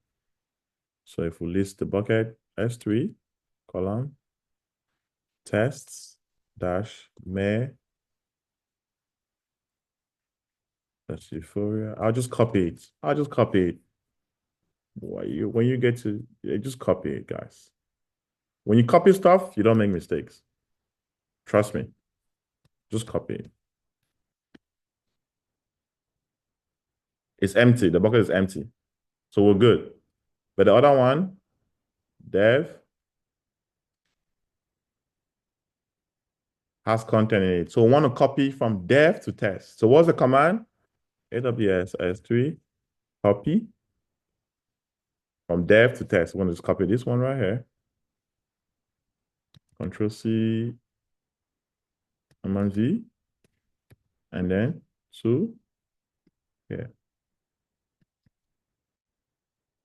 So if we list the bucket, S3, column, tests, dash, me, that's Euphoria. I'll just copy it. I'll just copy it. When you get to, just copy it, guys. When you copy stuff, you don't make mistakes. Trust me. Just copy it. It's empty. The bucket is empty. So we're good. But the other one, dev, has content in it. So we want to copy from dev to test. So what's the command? AWS S3, copy from dev to test. We're going to just copy this one right here. Control C, Command V, and then to here.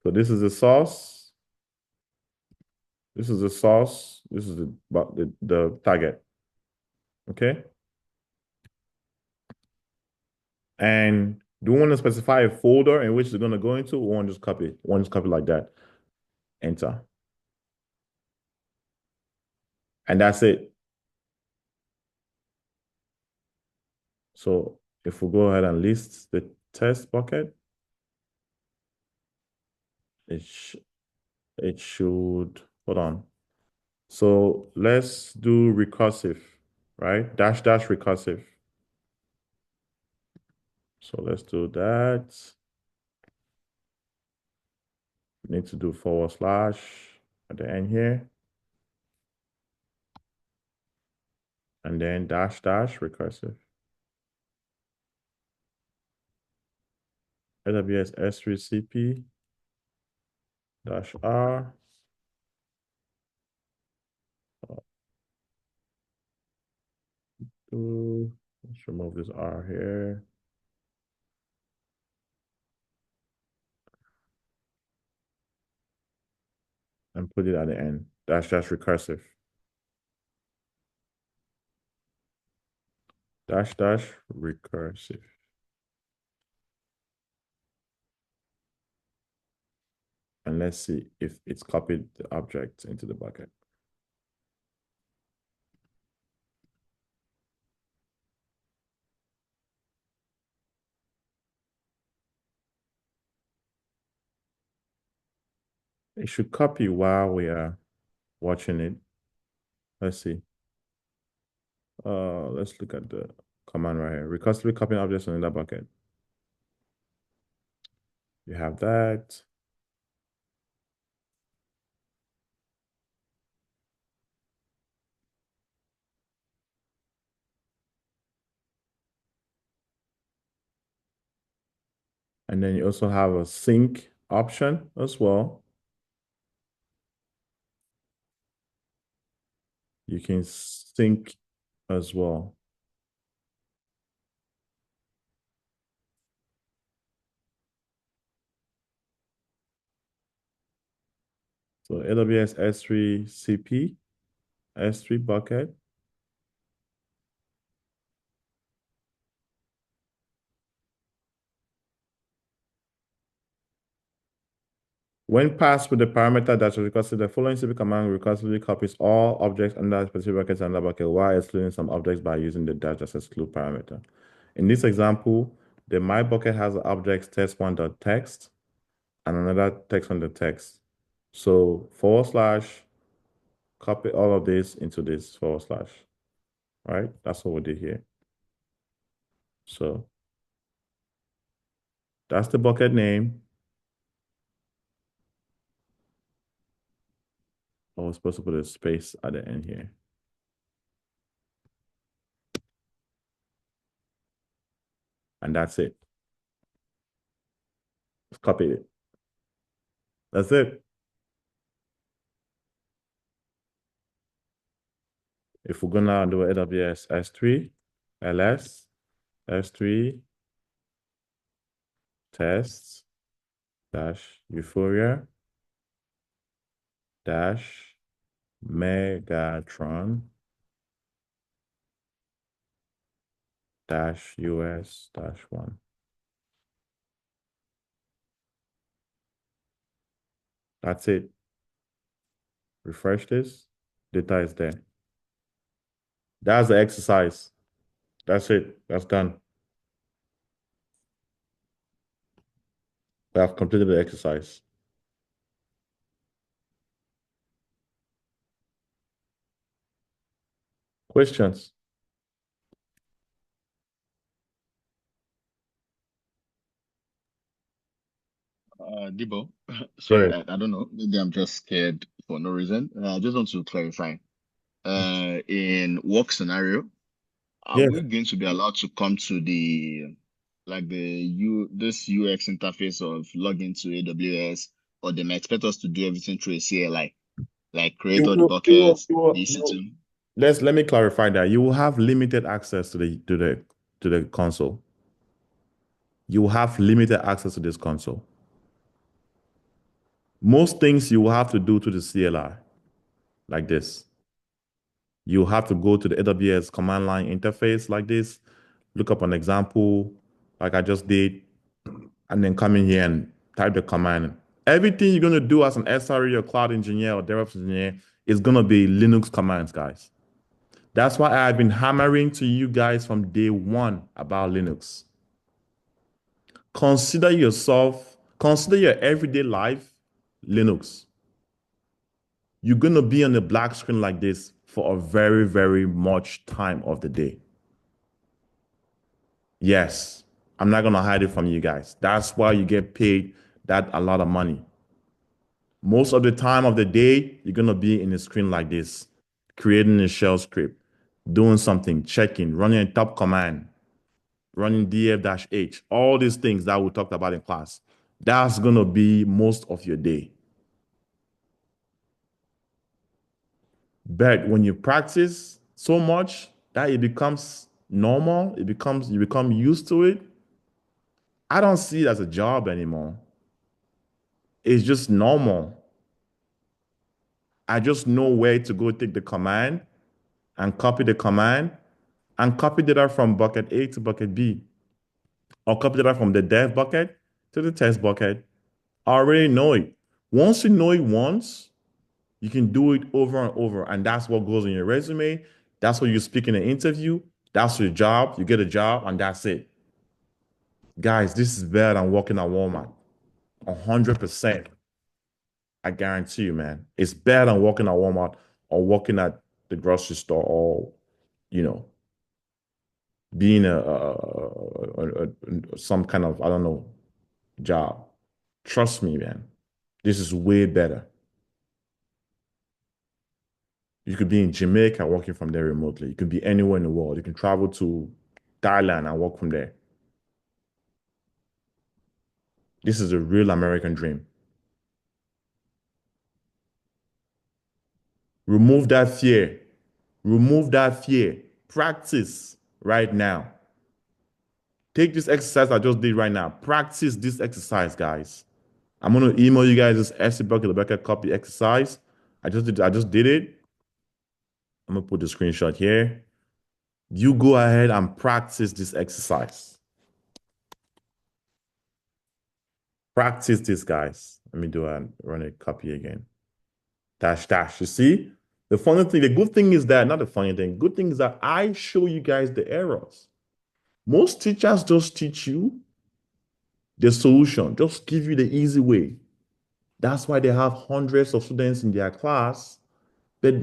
So this is the source. This is the source. This is the target. Okay. And do we want to specify a folder in which it's going to go into, or want to just copy it? Want to just copy like that. Enter. And that's it. So if we go ahead and list the test bucket, it should, hold on. So let's do recursive, right? Dash dash recursive. So let's do that. We need to do / at the end here. And then dash dash recursive. AWS S3 CP -R. Let's remove this R here. And put it at the end. Dash dash recursive. Dash dash recursive. And let's see if it's copied the object into the bucket. It should copy while we are watching it. Let's see. Let's look at the command right here. Recursively copying objects in that bucket. You have that. And then you also have a sync option as well. You can sync as well. So AWS S3 CP, S3 bucket. When passed with the parameter that should recursively, the following CP command recursively copies all objects under a specific bucket and another bucket while excluding some objects by using the dash exclude parameter. In this example, the my bucket has objects test1.text and another text. So / copy all of this into this /, right? That's what we did here. So that's the bucket name. I was supposed to put a space at the end here. And that's it. Let's copy it. That's it. If we're gonna do AWS S3, ls, S3, tests, dash Euphoria, dash Megatron, dash US dash 1. That's it. Refresh this. Data is there. That's the exercise. That's it. That's done. We have completed the exercise. Questions? Debo, sorry, Yeah. I don't know. Maybe I'm just scared for no reason. I just want to clarify. In work scenario, are Yeah. we going to be allowed to come to this UX interface of login to AWS, or they may expect us to do everything through a CLI, like create all the buckets, EC2? Let me clarify that. You will have limited access to the console. You will have limited access to this console. Most things you will have to do to the CLI, like this. You have to go to the AWS command line interface like this, look up an example like I just did, and then come in here and type the command. Everything you're going to do as an SRE or cloud engineer or DevOps engineer is going to be Linux commands, guys. That's why I've been hammering to you guys from day one about Linux. Consider your everyday life Linux. You're going to be on a black screen like this for a very, very much time of the day. Yes, I'm not going to hide it from you guys. That's why you get paid that a lot of money. Most of the time of the day, you're going to be in a screen like this, creating a shell script, doing something, checking, running a top command, running df-h, all these things that we talked about in class. That's going to be most of your day. But when you practice so much that it becomes normal, you become used to it, I don't see it as a job anymore. It's just normal. I just know where to go take the command and copy the command and copy data from bucket A to bucket B, or copy data from the dev bucket to the test bucket. I already know it. Once you know it once, you can do it over and over. And that's what goes in your resume. That's what you speak in an interview. That's your job. You get a job, and that's it. Guys, this is better than working at Walmart. 100%. I guarantee you, man. It's better than working at Walmart or working at the grocery store or, you know, being some kind of, I don't know, job. Trust me, man. This is way better. You could be in Jamaica working from there remotely. You could be anywhere in the world. You can travel to Thailand and work from there. This is a real American dream. Remove that fear. Remove that fear. Practice right now. Take this exercise I just did right now. Practice this exercise, guys. I'm gonna email you guys this SC bucket Rebecca copy exercise. I just did it. I'm gonna put the screenshot here. You go ahead and practice this exercise. Practice this, guys. Let me run a copy again. Dash, dash. You see? The funny thing, the good thing is that, not the funny thing, good thing is that I show you guys the errors. Most teachers just teach you the solution, just give you the easy way. That's why they have hundreds of students in their class, but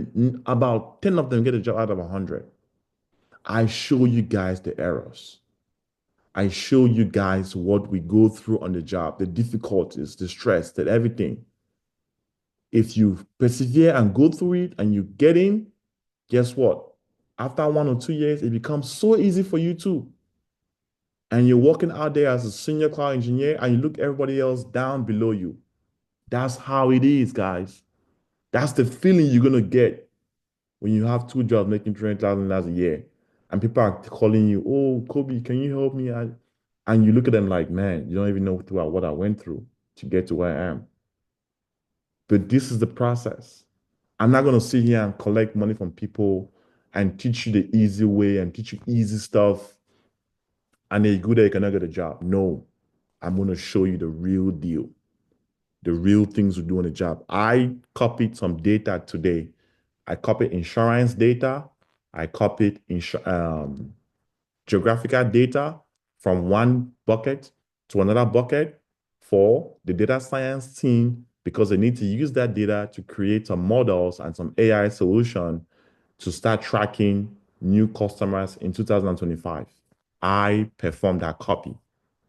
about 10 of them get a job out of 100. I show you guys the errors. I show you guys what we go through on the job, the difficulties, the stress, that everything. If you persevere and go through it and you get in, guess what? After 1 or 2 years, it becomes so easy for you too. And you're working out there as a senior cloud engineer and you look everybody else down below you. That's how it is, guys. That's the feeling you're going to get when you have 2 jobs making $20,000 a year. And people are calling you, oh, Kobe, can you help me? And you look at them like, man, you don't even know what I went through to get to where I am. But this is the process. I'm not going to sit here and collect money from people and teach you the easy way and teach you easy stuff. And then you go there, you cannot get a job. No, I'm going to show you the real deal, the real things we do on the job. I copied some data today. I copied insurance data. I copied geographical data from one bucket to another bucket for the data science team because they need to use that data to create some models and some AI solution to start tracking new customers in 2025. I performed that copy.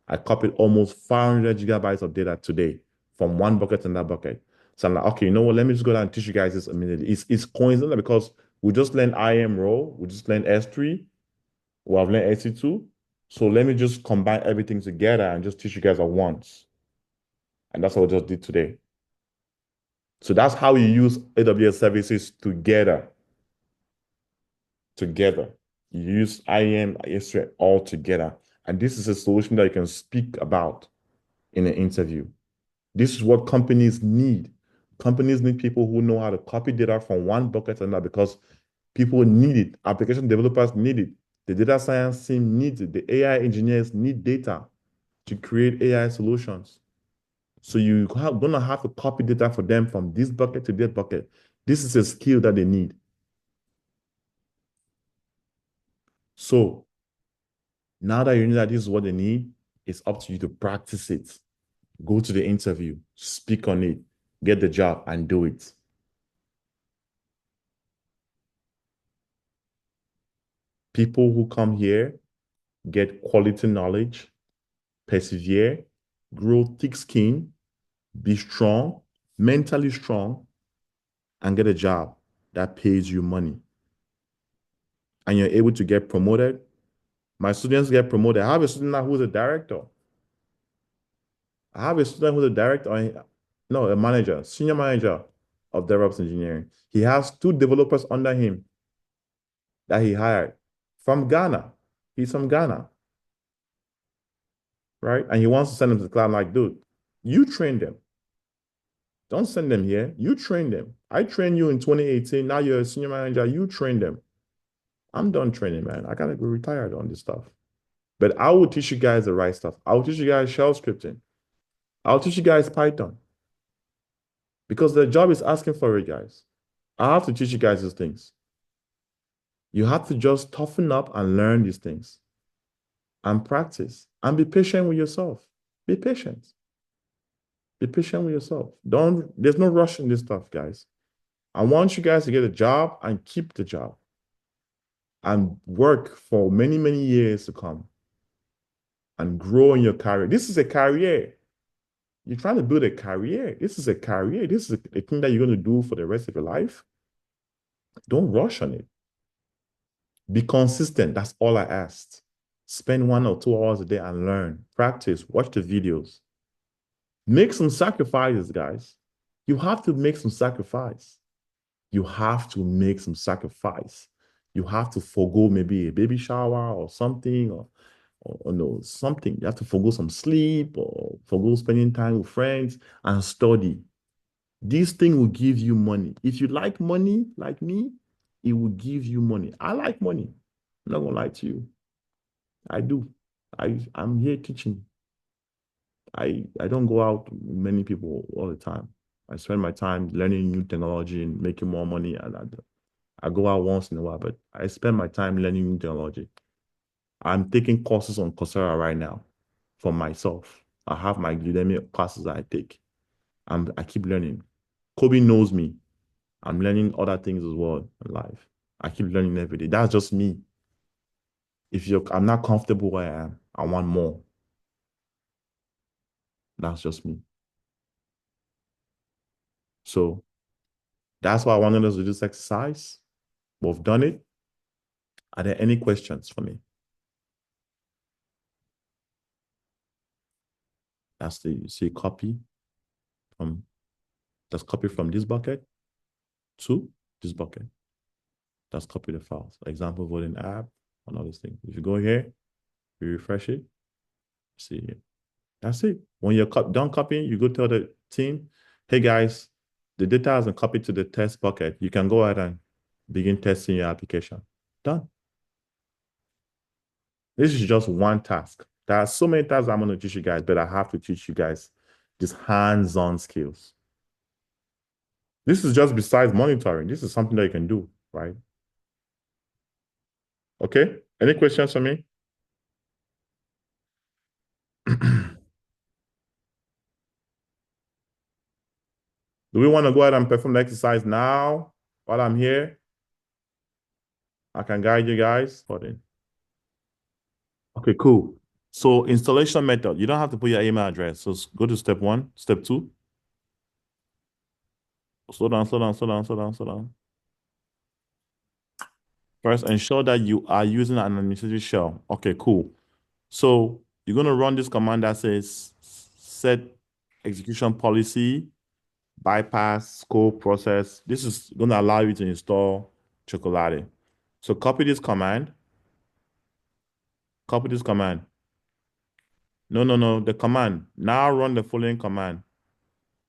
I copied almost 500 gigabytes of data today from one bucket to another bucket. So I'm like, okay, you know what? Let me just go down and teach you guys this immediately. It's coincidental because we just learned IAM role, we just learned S3, we have learned SC2. So let me just combine everything together and just teach you guys at once. And that's what we just did today. So that's how you use AWS services together. Together. You use IAM, S3 all together. And this is a solution that you can speak about in an interview. This is what companies need. Companies need people who know how to copy data from one bucket to another because people need it. Application developers need it. The data science team needs it. The AI engineers need data to create AI solutions. So you're going to have to copy data for them from this bucket to that bucket. This is a skill that they need. So now that you know that this is what they need, it's up to you to practice it. Go to the interview, speak on it, get the job, and do it. People who come here get quality knowledge, persevere, grow thick skin, be strong, mentally strong, and get a job that pays you money. And you're able to get promoted. My students get promoted. I have a student now who's a director. I have a student who's a director, no, a manager, senior manager of DevOps engineering. He has 2 developers under him that he hired from Ghana. He's from Ghana, right? And he wants to send them to the cloud. I'm like, dude, you train them. Don't send them here. You train them. I trained you in 2018. Now you're a senior manager. You train them. I'm done training, man. I gotta go retired on this stuff. But I will teach you guys the right stuff. I'll teach you guys shell scripting. I'll teach you guys Python. because the job is asking for it, guys. I have to teach you guys these things. You have to just toughen up and learn these things and practice and be patient with yourself. Be patient. Be patient with yourself. There's no rush in this stuff, guys. I want you guys to get a job and keep the job and work for many, many years to come and grow in your career. This is a career. You're trying to build a career. This is a career. This is a thing that you're going to do for the rest of your life. Don't rush on it. Be consistent. That's all I asked. Spend 1 or 2 hours a day and learn. Practice. Watch the videos. Make some sacrifices, guys. You have to make some sacrifice. You have to make some sacrifice. You have to forgo maybe a baby shower or something, or no, something. You have to forgo some sleep or forgo spending time with friends and study. This thing will give you money. If you like money, like me, it will give you money. I like money. I'm not gonna lie to you. I do. I'm here teaching. I don't go out with many people all the time. I spend my time learning new technology and making more money. And I go out once in a while, but I spend my time learning new technology. I'm taking courses on Coursera right now for myself. I have my Udemy classes that I take. I keep learning. Kobe knows me. I'm learning other things as well in life. I keep learning every day. That's just me. I'm not comfortable where I am, I want more. That's just me. So that's why I wanted us to do this exercise. We've done it. Are there any questions for me? That's you see copy from, let's copy from this bucket to this bucket. Let's copy the files. Example voting app and all these things. If you go here, you refresh it, see here. That's it. When you're done copying, you go tell the team, hey guys, the data has been copied to the test bucket. You can go ahead and begin testing your application. Done. This is just one task. There are so many tasks I'm going to teach you guys, but I have to teach you guys these hands-on skills. This is just besides monitoring. This is something that you can do, right? Okay. Any questions for me? Do we want to go ahead and perform the exercise now while I'm here? I can guide you guys. Hold in. Okay, cool. So installation method, you don't have to put your email address. So go to step 1, step 2. Slow down. First, ensure that you are using an administrative shell. Okay, cool. So you're going to run this command that says set execution policy, bypass, scope, process. This is going to allow you to install Chocolate. So copy this command. Copy this command. No, the command. Now run the following command.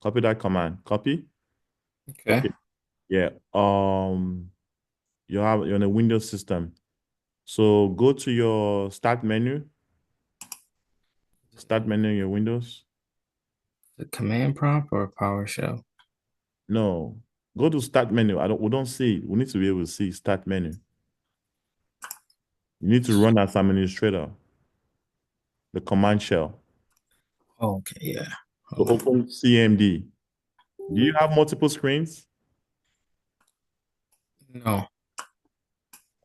Copy that command. Copy. Okay. Yeah. You're on a Windows system. So go to your start menu. Start menu in your Windows. The command prompt or PowerShell? No. Go to start menu. We don't see it. We need to be able to see start menu. You need to run as administrator. The command shell. Okay, yeah. So open CMD. Do you have multiple screens? No.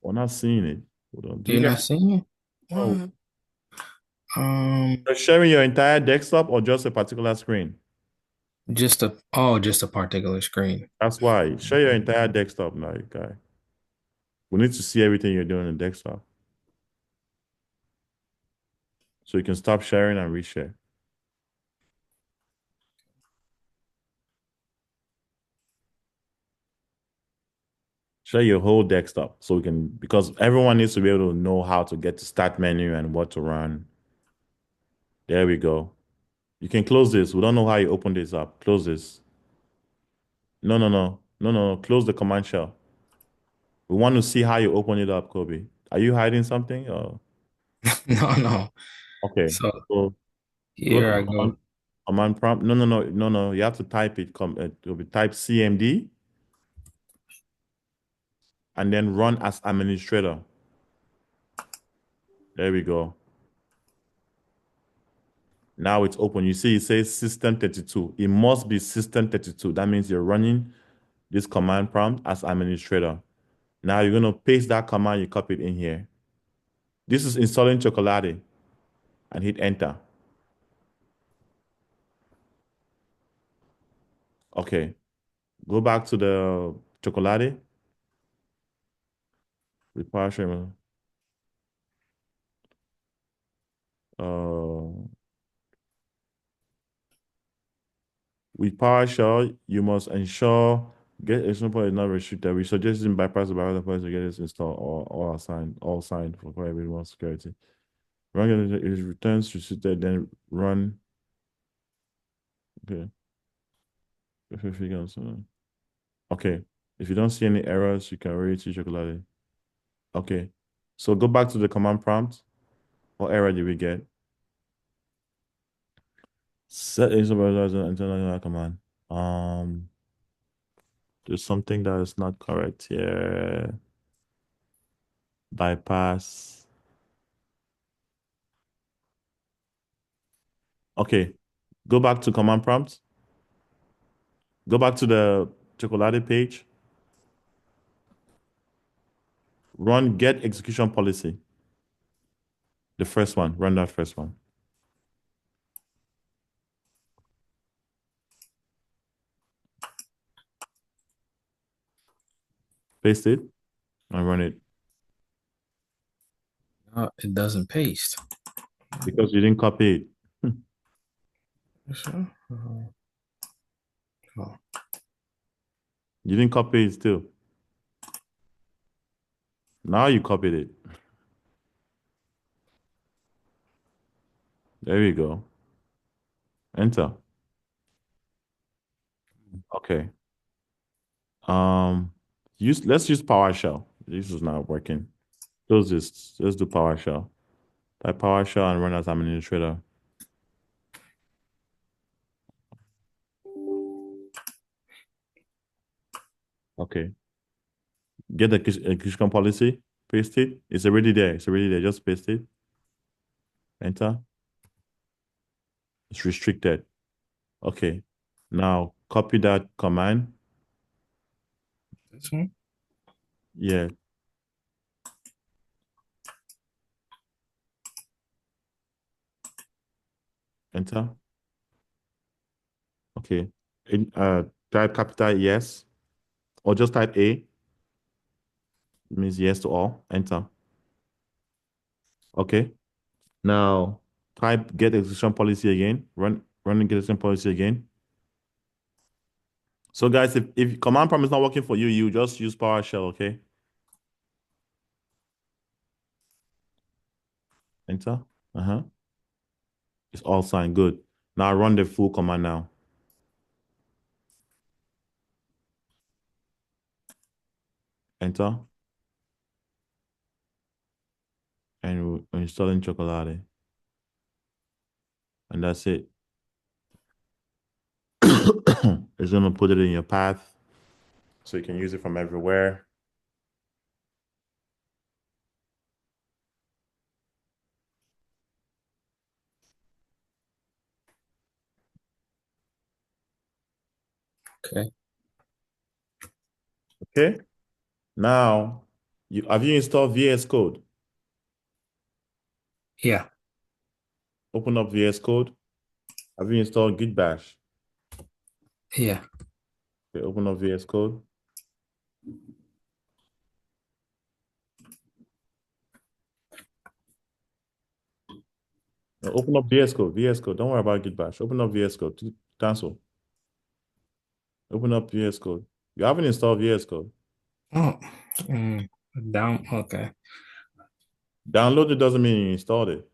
We're not seeing it. Hold on. You're not seeing it? No. What? You're sharing your entire desktop or just a particular screen? Just a particular screen. That's why. Share your entire desktop now, guy. We need to see everything you're doing on the desktop. So you can stop sharing and reshare. Share your whole desktop so we can, because everyone needs to be able to know how to get to start menu and what to run. There we go. You can close this. We don't know how you open this up. Close this. No. Close the command shell. We want to see how you open it up, Kobe. Are you hiding something? Or? No. Okay. So So here I go. Command prompt. No. You have to type it. It will be type CMD and then run as administrator. There we go. Now it's open. You see, it says system32. It must be system32. That means you're running this command prompt as administrator. Now you're going to paste that command you copied in here. This is installing Chocolate and hit enter. Okay. Go back to the Chocolate with PowerShell. With PowerShell, you must ensure get example is not restricted. We suggest in bypass the other place to get this installed or assigned, all signed for everyone's security. Run it returns restricted, then run. Okay. Okay. If you don't see any errors, you can already see Chocolate. Okay. So go back to the command prompt. What error did we get? Set as an internal command. There's something that is not correct here. Bypass. Okay. Go back to command prompt. Go back to the Chocolate page. Run get execution policy. The first one. Run that first one. Paste it and run it. It doesn't paste. Because you didn't copy it. Sure. Oh. You didn't copy it still. Now you copied it. There you go. Enter. Okay. Let's use PowerShell. This is not working. Close this. Let's do PowerShell. Type PowerShell and run as administrator. Okay. Get the execution policy. Paste it. It's already there. It's already there. Just paste it. Enter. It's restricted. Okay. Now copy that command. This one? Yeah. Enter. Okay. Type capital yes. Or just type A. It means yes to all. Enter. Okay. Now type get execution policy again. Run get execution policy again. So guys, if command prompt is not working for you, you just use PowerShell, okay? Enter. It's all signed. Good. Now run the full command now. Enter. And we're installing Chocolate. And that's it. It's gonna put it in your path so you can use it from everywhere. Okay. Okay. Now, have you installed VS Code? Yeah. Open up VS Code. Have you installed Git Bash? Yeah. Okay, open up VS Code. Now open up VS Code. VS Code. Don't worry about Git Bash. Open up VS Code. Cancel. Open up VS Code. You haven't installed VS Code. Oh, down. Okay. Download it doesn't mean you installed it.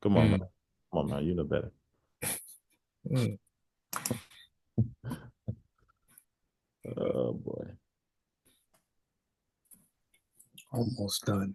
Come on, man. Mm. Come on, man. You know better. Mm. Oh boy. Almost done.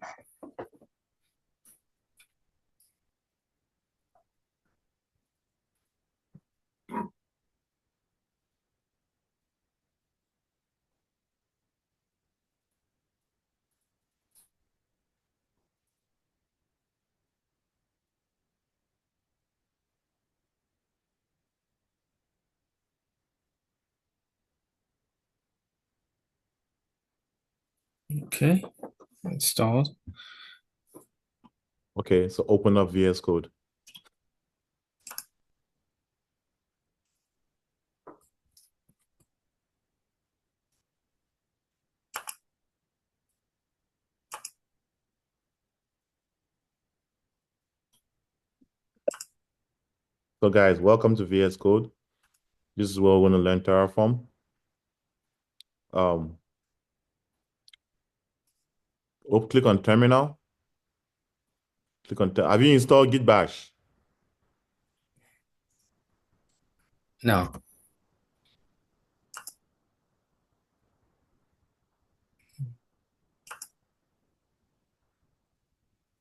Okay. Installed. Okay, so open up VS Code. So guys, welcome to VS Code. This is where we're going to learn Terraform. Click on Terminal. Click on, have you installed Git Bash? No.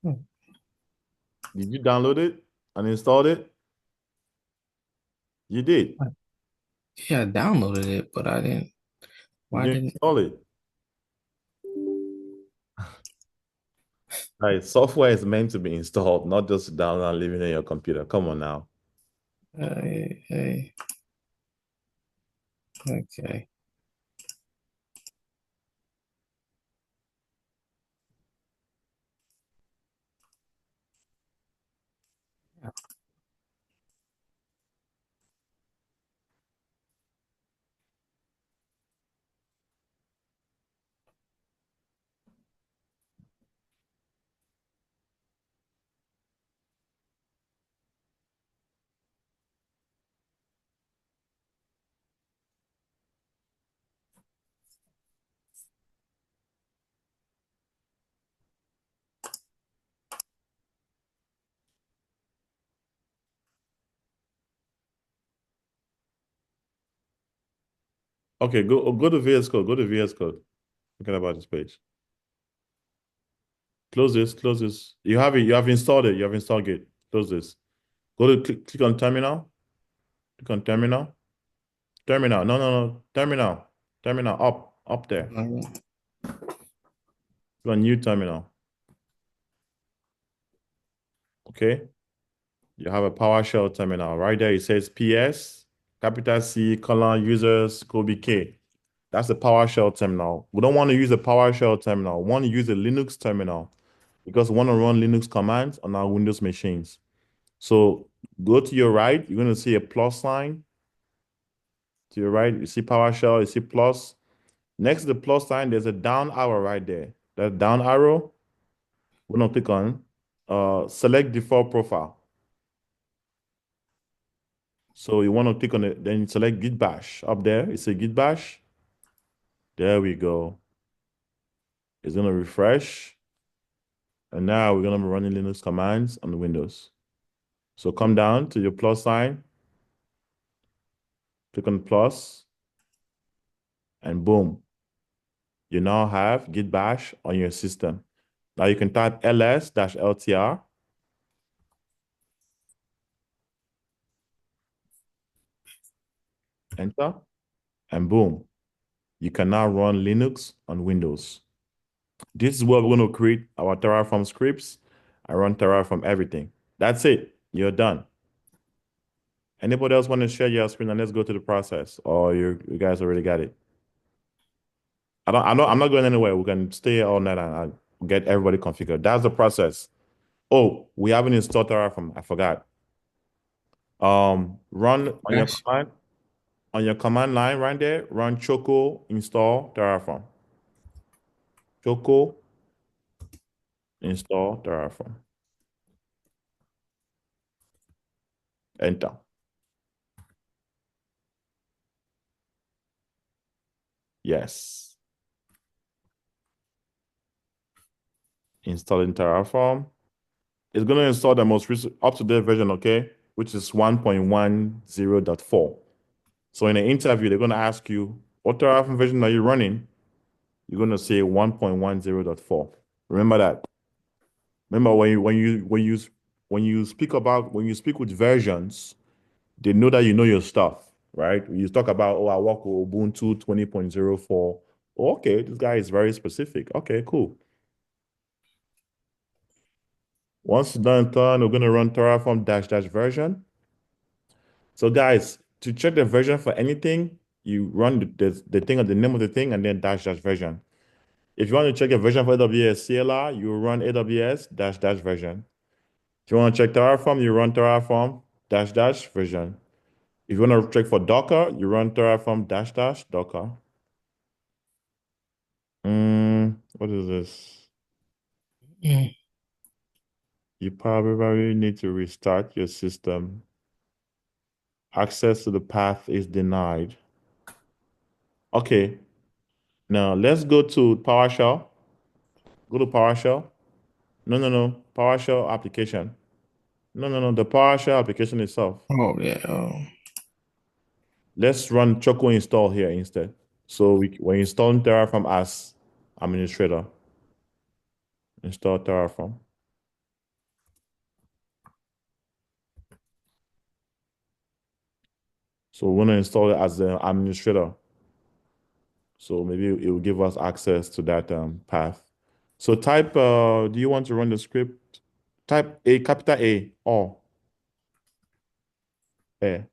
Did you download it and installed it? You did. Yeah, I downloaded it, but I didn't. Why You didn't didn't? install it. Right, software is meant to be installed, not just download and leave it on your computer. Come on now. Hey. Okay. Okay, go to VS Code. Go to VS Code. Forget about this page. Close this. Close this. You have it. You have installed it. You have installed Git. Close this. Go to click on Terminal. Click on Terminal. Terminal. No. Terminal. Terminal. Up there. Click on New Terminal. Okay. You have a PowerShell terminal. Right there, it says PS, capital C, colon, users, Kobe K. That's a PowerShell terminal. We don't want to use a PowerShell terminal. We want to use a Linux terminal because we want to run Linux commands on our Windows machines. So go to your right, you're going to see a plus sign. To your right, you see PowerShell, you see plus. Next to the plus sign, there's a down arrow right there. That down arrow, we're going to click on select default profile. So you want to click on it, then you select Git Bash. Up there, it's a Git Bash. There we go. It's going to refresh. And now we're going to be running Linux commands on the Windows. So come down to your plus sign, click on plus, and boom. You now have Git Bash on your system. Now you can type ls-ltr. Enter, and boom. You can now run Linux on Windows. This is where we're going to create our Terraform scripts. I run Terraform everything. That's it. You're done. Anybody else want to share your screen and let's go to the process? Or you guys already got it? I'm not going anywhere. We can stay all night and get everybody configured. That's the process. Oh, we haven't installed Terraform. I forgot. Run Bash. on your command line right there, run choco install Terraform. Choco install Terraform. Enter. Yes. Installing Terraform. It's going to install the most recent up-to-date version, okay? Which is 1.10.4. So in an interview, they're going to ask you, what Terraform version are you running? You're going to say 1.10.4. Remember that. Remember when you speak with versions, they know that you know your stuff, right? You talk about, oh, I work with Ubuntu 20.04. Okay, this guy is very specific. Okay, cool. Once it's done, we're going to run Terraform -- version. So guys, to check the version for anything, you run the thing or the name of the thing and then -- version. If you want to check a version for AWS CLI, you run AWS dash dash version. If you want to check Terraform, you run Terraform dash dash version. If you want to check for Docker, you run Terraform dash dash Docker. What is this? Mm. You probably need to restart your system. Access to the path is denied. Okay. Now let's go to PowerShell. Go to PowerShell. No. PowerShell application. No. The PowerShell application itself. Oh yeah. Oh. Let's run Choco install here instead. So we're installing Terraform as administrator. Install Terraform. So we're gonna install it as an administrator. So maybe it will give us access to that path. So type, do you want to run the script? Type A, capital A, or A.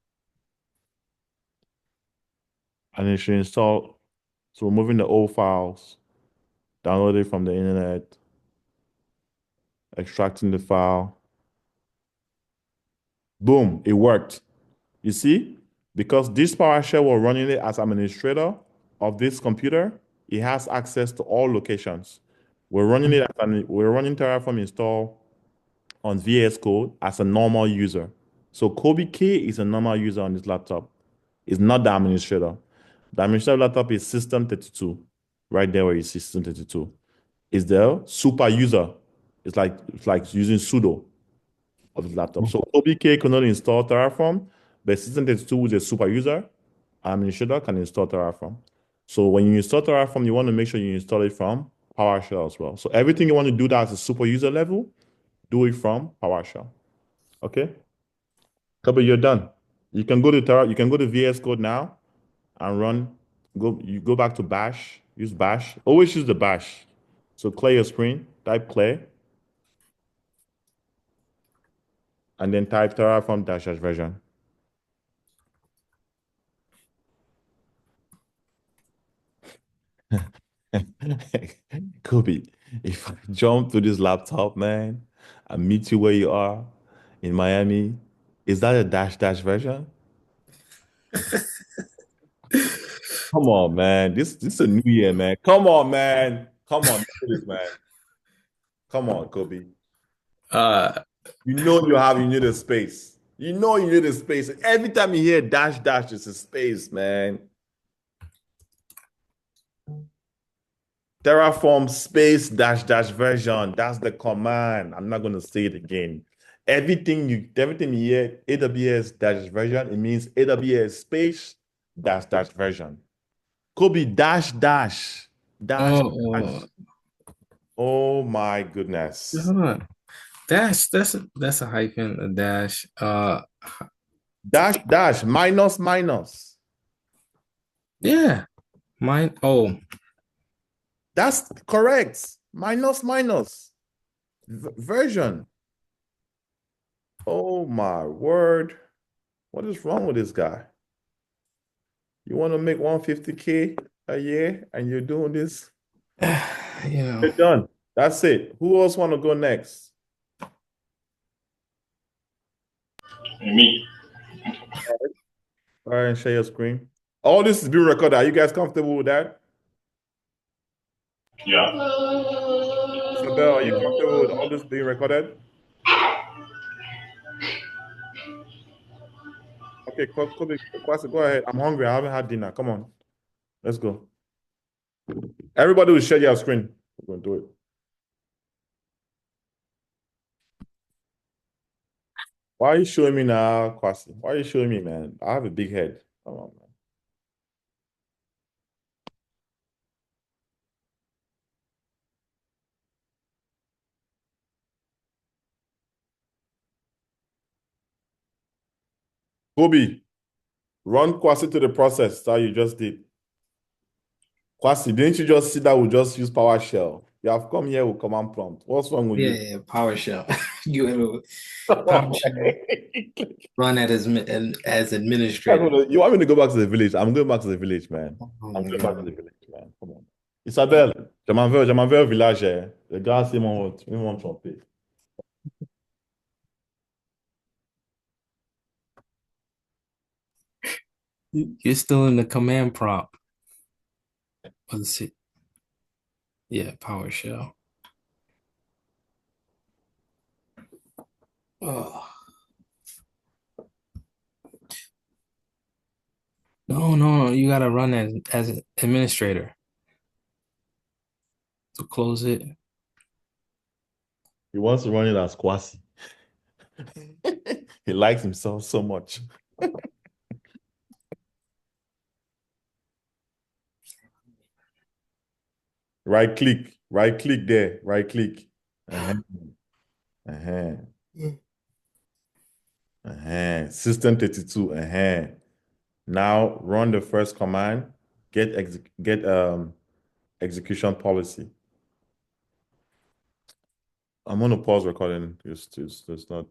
And it should install. So removing the old files, download it from the internet, extracting the file. Boom, it worked. You see, because this PowerShell was running it as administrator of this computer, it has access to all locations. We're running it we're running Terraform install on VS Code as a normal user. So Kobe K is a normal user on this laptop. It's not the administrator. The administrator laptop is System 32, right there where you see System 32. Is the super user. It's like using sudo of the laptop. So Kobe K cannot install Terraform, but System 32 with a super user, administrator can install Terraform. So when you install Terraform, you want to make sure you install it from PowerShell as well. So everything you want to do that at a super user level, do it from PowerShell. Okay? Kobe, you're done. You can go to VS Code now and you go back to Bash, use Bash. Always use the Bash. So clear your screen, type clear, and then type Terraform dash dash version. Kobe, if I jump to this laptop, man, and meet you where you are in Miami, is that a dash dash version? Come on, man. This is a new year, man. Come on, man. Come on, do this, man. Come on, Kobe. You know you need a space. You know you need a space. Every time you hear dash dash, it's a space, man. Terraform space dash dash version. That's the command. I'm not gonna say it again. Everything you hear AWS dash version, it means AWS space dash dash version. Kobe dash dash dash dash. Oh my goodness. Hold on. That's a hyphen, a dash. Dash dash minus minus. Yeah. Mine. Oh, That's correct. Minus minus. Version. Oh my word. What is wrong with this guy? You want to make 150K a year and you're doing this? You're done. That's it. Who else want to go next? Me. All right, and share your screen. All this is being recorded. Are you guys comfortable with that? Yeah. Isabel, are you comfortable with all this being recorded? Okay, Kobe, go ahead. I'm hungry. I haven't had dinner. Come on. Let's go. Everybody will share your screen. We're going to do it. Why are you showing me now, Kwasi? Why are you showing me, man? I have a big head. Come on, man. Kobe, run Kwasi to the process that you just did. Kwasi, didn't you just see that we just use PowerShell? You have come here with command prompt. What's wrong with you? yeah, PowerShell. You have PowerShell run as administrator. You want me to go back to the village? I'm going back to the village, man. Oh, I'm going back to the village, man. Come on. Isabelle, je m'en vais au village. Hein. Les gars, ils m'ont trompé. You're still in the command prompt. Let's see. Yeah, PowerShell. Oh. No, you gotta run as an administrator. So close it. He wants to run it as Kwasi. He likes himself so much. Right click there, right click. System 32. Now run the first command, get execution policy. I'm gonna pause recording. It's not